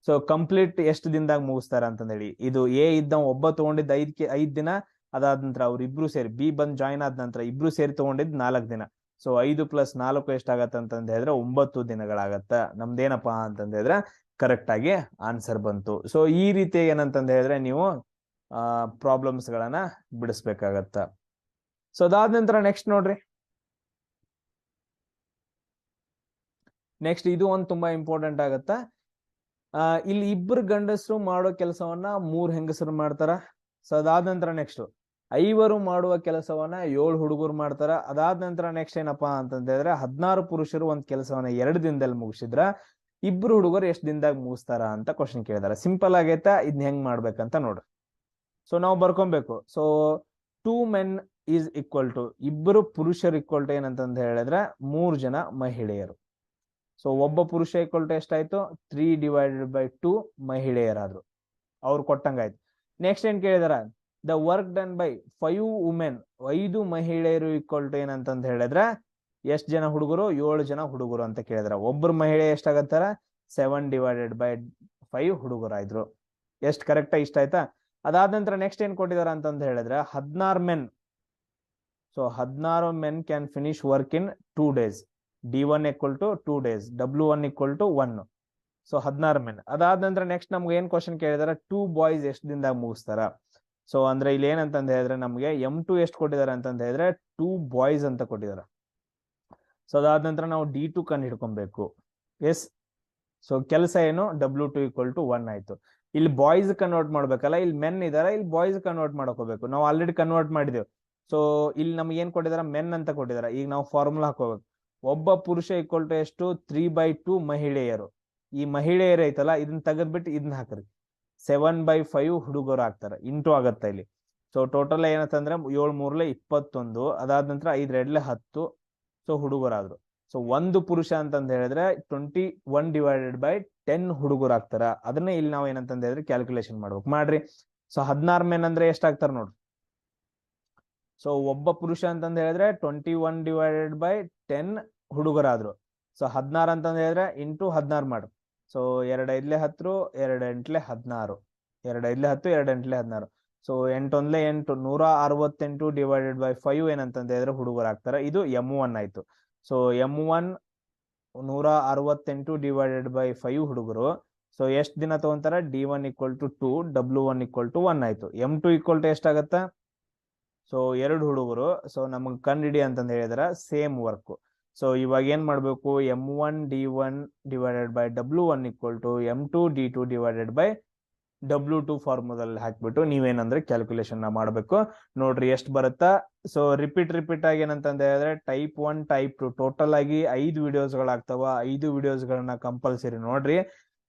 A: ಸೊ ಕಂಪ್ಲೀಟ್ ಎಷ್ಟು ದಿನದಾಗ ಮುಗಿಸ್ತಾರ ಅಂತಂದ್ ಹೇಳಿ. ಇದು ಎ ಇದ್ದ ಒಬ್ಬ ತಗೊಂಡಿದ್ದ 5 ದಿನ, ಅದಾದ ನಂತರ ಅವ್ರ ಇಬ್ರು ಸೇರಿ ಬಿ ಬಂದ್ ಜಾಯ್ನ್ ಆದ ನಂತರ ಇಬ್ರು ಸೇರಿ ತಗೊಂಡಿದ್ 4 ದಿನ. ಸೊ 5 + 4 ಎಷ್ಟಾಗತ್ತ ಅಂತಂದ್ ಹೇಳಿದ್ರೆ 9 ದಿನಗಳಾಗತ್ತ. ನಮ್ದೇನಪ್ಪಾ ಅಂತಂದ್ ಹೇಳಿದ್ರೆ ಕರೆಕ್ಟ್ ಆಗಿ ಆನ್ಸರ್ ಬಂತು. ಸೊ ಈ ರೀತಿ ಏನಂತಂದ್ ಹೇಳಿದ್ರೆ ನೀವು ಪ್ರಾಬ್ಲಮ್ಸ್ ಗಳನ್ನ ಬಿಡಿಸ್ಬೇಕಾಗತ್ತ. ಸೊ ಅದಾದ ನಂತರ ನೆಕ್ಸ್ಟ್ ನೋಡ್ರಿ. ನೆಕ್ಸ್ಟ್ ಇದು ಒಂದು ತುಂಬಾ ಇಂಪಾರ್ಟೆಂಟ್ ಆಗತ್ತ. ಇಲ್ಲಿ ಇಬ್ಬರು ಗಂಡಸರು ಮಾಡೋ ಕೆಲಸವನ್ನ 3 ಹೆಂಗಸರು ಮಾಡ್ತಾರ. ಸೊ ಅದಾದ ನಂತರ ನೆಕ್ಸ್ಟ್ 5 ಮಾಡುವ ಕೆಲಸವನ್ನ 7 ಹುಡುಗರು ಮಾಡ್ತಾರ. ಅದಾದ ನಂತರ ನೆಕ್ಸ್ಟ್ ಏನಪ್ಪಾ ಅಂತಂದ ಹೇಳಿದ್ರೆ 16 ಪುರುಷರು ಒಂದ್ ಕೆಲಸವನ್ನ 2 ದಿನದಲ್ಲಿ ಮುಗಿಸಿದ್ರ 2 ಹುಡುಗರು ಎಷ್ಟು ದಿನದಾಗ ಮುಗಿಸ್ತಾರ ಅಂತ ಕ್ವಶನ್ ಕೇಳಿದಾರೆ. ಸಿಂಪಲ್ ಆಗೈತಾ? ಇದನ್ನ ಹೆಂಗ್ ಮಾಡ್ಬೇಕಂತ ನೋಡ್ರಿ. ಸೊ ನಾವು ಬರ್ಕೊಬೇಕು. So 2 men is equal to, 2 ಪುರುಷರು ಈಕ್ವಲ್ ಟು ಏನಂತಂದ ಹೇಳಿದ್ರೆ 3 ಜನ ಮಹಿಳೆಯರು. ಸೊ ಒಬ್ಬ ಪುರುಷ ಈಕ್ವಲ್ ಟು ಎಷ್ಟಾಯ್ತು? 3/2 ಮಹಿಳೆಯರಾದ್ರು. ಅವ್ರು ಕೊಟ್ಟಂಗಾಯ್ತು. ನೆಕ್ಸ್ಟ್ ಏನ್ ಕೇಳಿದಾರ? The work done by 5 women, 5 ಮಹಿಳೆಯರು ಈಕ್ವಲ್ ಟು ಏನಂತಂದ್ ಹೇಳಿದ್ರೆ ಎಷ್ಟ್ ಜನ ಹುಡುಗರು? 7 ಜನ ಹುಡುಗರು ಅಂತ ಕೇಳಿದ್ರ. ಒಬ್ಬರು ಮಹಿಳೆ ಎಷ್ಟಾಗತ್ತಾರ? 7/5 ಹುಡುಗರಾಯ್ರು. ಎಷ್ಟ್ ಕರೆಕ್ಟ್ ಇಷ್ಟ ಆಯ್ತಾ? ಅದಾದ ನಂತರ ನೆಕ್ಸ್ಟ್ ಏನ್ ಕೊಟ್ಟಿದಾರ ಅಂತಂದ್ ಹೇಳಿದ್ರೆ 16 men. So 16 men can finish work in 2 days. D1 equal to 2 days, W1 equal to 1. So 16 men. ಅದಾದ ನಂತರ ನೆಕ್ಸ್ಟ್ ನಮ್ಗೆ ಏನ್ ಕ್ವಶನ್ ಕೇಳಿದಾರೆ? 2 boys ಎಷ್ಟು ದಿನದಾಗ ಮುಗಿಸ್ತಾರ? ಸೊ ಅಂದ್ರೆ ಇಲ್ಲಿ ಏನಂತಂದ್ ಹೇಳಿದ್ರೆ ನಮ್ಗೆ M2 ಎಷ್ಟು ಕೊಟ್ಟಿದ್ದಾರೆ ಅಂತಂದ್ ಹೇಳಿದ್ರೆ 2 boys ಅಂತ ಕೊಟ್ಟಿದ್ದಾರೆ. ಸೊ ಅದಾದ ನಂತರ ನಾವು D2 ಕಂಡು ಹಿಡ್ಕೊಬೇಕು. ಎಸ್. ಸೊ ಕೆಲಸ ಏನು? W2 equal to 1 ಆಯ್ತು. ಇಲ್ಲಿ ಬಾಯ್ಸ್ ಕನ್ವರ್ಟ್ ಮಾಡ್ಬೇಕಲ್ಲ, ಇಲ್ಲಿ ಮೆನ್ ಇದಾರೆ, ಇಲ್ಲಿ ಬಾಯ್ಸ್ ಕನ್ವರ್ಟ್ ಮಾಡ್ಕೋಬೇಕು. ನಾವು ಆಲ್ರೆಡಿ ಕನ್ವರ್ಟ್ ಮಾಡಿದೇವು. ಸೊ ಇಲ್ಲಿ ನಮ್ಗೆ ಏನ್ ಕೊಟ್ಟಿದಾರೆ? ಮೆನ್ ಅಂತ ಕೊಟ್ಟಿದ್ದಾರೆ. ಈಗ ನಾವು ಫಾರ್ಮುಲಾ ಹಾಕೋಬೇಕು. ಒಬ್ಬ ಪುರುಷ ಈಕ್ವಲ್ ಟು ಎಷ್ಟು? 3/2 ಮಹಿಳೆಯರು. ಈ ಮಹಿಳೆಯರು ಐತಲ್ಲ, ಇದನ್ನ ತೆಗೆದ್ಬಿಟ್ಟು ಇದನ್ನ ಹಾಕ್ರಿ. 7/5 ಹುಡುಗರು ಆಗ್ತಾರೆ. ಇಂಟು ಆಗತ್ತ ಇಲ್ಲಿ. ಸೊ ಟೋಟಲ್ ಏನಂತಂದ್ರೆ 7 3 21. ಅದಾದ ನಂತರ 5 2 10. ಸೊ ಹುಡುಗರಾದ್ರು. ಸೊ ಒಂದು ಪುರುಷ ಅಂತಂದ್ ಹೇಳಿದ್ರೆ 21/10 ಹುಡುಗರು ಆಗ್ತಾರ. ಅದನ್ನ ಇಲ್ಲಿ ನಾವು ಏನಂತಂದ್ ಹೇಳಿದ್ರೆ ಕ್ಯಾಲ್ಕುಲೇಷನ್ ಮಾಡ್ಬೇಕು. ಮಾಡ್ರಿ. ಸೊ 16 men ಅಂದ್ರೆ ಎಷ್ಟಾಗ್ತಾರ ನೋಡ್ರಿ. ಸೊ ಒಬ್ಬ ಪುರುಷ ಅಂತಂದ್ ಹೇಳಿದ್ರೆ 21/10 ಹುಡುಗರಾದ್ರು. ಸೊ 16 ಅಂತಂದ್ ಹೇಳಿದ್ರೆ ಇಂಟು 16 ಮಾಡ್ರಿ. ಸೊ 2 5 10, 2 8 16, 2 5 10, 2 8 16. ಸೊ 8 1 8, 168/5 ಏನಂತಂದ್ ಹೇಳಿದ್ರೆ ಹುಡುಗರು ಆಗ್ತಾರ. ಇದು M1 ಆಯ್ತು. ಸೊ M1 168/5 ಹುಡುಗರು. ಸೊ ಎಷ್ಟ್ ದಿನ ತಗೊಂತಾರ? D1 equal to 2, W1 equal to 1 ಆಯ್ತು. M2 equal to ಎಷ್ಟಾಗತ್ತ? ಸೊ 2 ಹುಡುಗರು. ಸೊ ನಮಗ್ ಕಂಡಿಡಿ ಅಂತಂದ್ ಹೇಳಿದ್ರ ಸೇಮ್ ವರ್ಕ್. ಸೊ ಇವಾಗ ಏನ್ ಮಾಡ್ಬೇಕು? M1 D1 /W1 equal to M2 D2 /W2 ಫಾರ್ಮುಲಲ್ಲಿ ಹಾಕ್ಬಿಟ್ಟು ನೀವೇನಂದ್ರೆ ಕ್ಯಾಲ್ಕುಲೇಷನ್ ಮಾಡ್ಬೇಕು. ನೋಡ್ರಿ ಎಷ್ಟು ಬರುತ್ತಾ. ಸೊ ರಿಪೀಟ್ ಆಗಿ ಏನಂತಂದ ಹೇಳಿದ್ರೆ ಟೈಪ್ 1 ಟೈಪ್ 2 ಟೋಟಲ್ ಆಗಿ 5 ವಿಡಿಯೋಸ್ಗಳಾಗ್ತಾವ. 5 ವಿಡಿಯೋಸ್ಗಳನ್ನ ಕಂಪಲ್ಸರಿ ನೋಡ್ರಿ.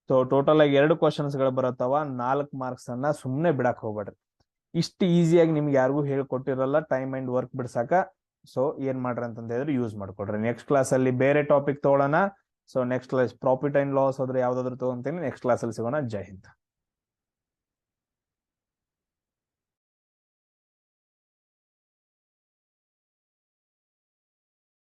A: ಸೊ ಟೋಟಲ್ ಆಗಿ 2 ಕ್ವಶನ್ಸ್ ಗಳು ಬರುತ್ತಾವ. 4 ಮಾರ್ಕ್ಸ್ ಅನ್ನ ಸುಮ್ನೆ ಬಿಡಕ್ ಹೋಗ್ಬೇಡ್ರಿ. ಇಷ್ಟು ಈಸಿಯಾಗಿ ನಿಮ್ಗೆ ಯಾರಿಗೂ ಹೇಳ್ಕೊಟ್ಟಿರಲ್ಲ ಟೈಮ್ ಅಂಡ್ ವರ್ಕ್ ಬಿಡ್ಸಾಕ. ಸೊ ಏನ್ ಮಾಡ್ರಿ ಅಂತಂದ ಹೇಳಿದ್ರೆ ಯೂಸ್ ಮಾಡ್ಕೊಡ್ರಿ. ನೆಕ್ಸ್ಟ್ ಕ್ಲಾಸ್ ಅಲ್ಲಿ ಬೇರೆ ಟಾಪಿಕ್ ತಗೊಳ್ಳೋಣ. So next class profit and loss ಹೋದ್ರೆ ಯಾವ್ದಾದ್ರು ತಗೊಂತೀನಿ. ನೆಕ್ಸ್ಟ್ ಕ್ಲಾಸ್ ಅಲ್ಲಿ ಸಿಗೋಣ. ಜೈ ಹಿಂದ್.